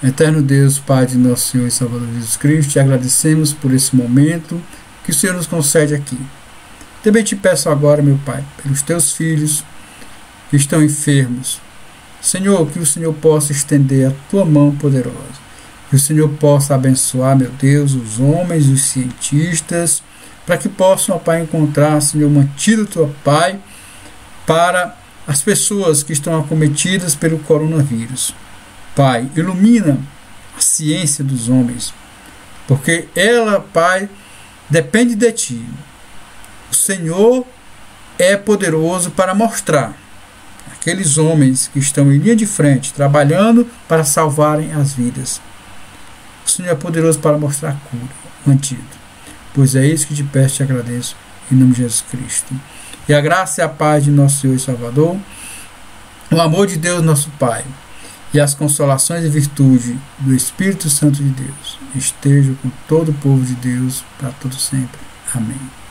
Eterno Deus, Pai de nosso Senhor e Salvador Jesus Cristo, te agradecemos por esse momento que o Senhor nos concede aqui. Também te peço agora, meu Pai, pelos teus filhos que estão enfermos. Senhor, que o Senhor possa estender a tua mão poderosa. Que o Senhor possa abençoar, meu Deus, os homens, os cientistas, para que possam, ó Pai, encontrar, Senhor, um antídoto, ó Pai, para as pessoas que estão acometidas pelo coronavírus. Pai, ilumina a ciência dos homens, porque ela, Pai, depende de Ti. O Senhor é poderoso para mostrar aqueles homens que estão em linha de frente, trabalhando para salvarem as vidas. O Senhor é poderoso para mostrar a cura, o antídoto. Pois é isso que te peço e te agradeço, em nome de Jesus Cristo. E a graça e a paz de nosso Senhor e Salvador, o amor de Deus, nosso Pai, e as consolações e virtude do Espírito Santo de Deus estejam com todo o povo de Deus para todo sempre. Amém.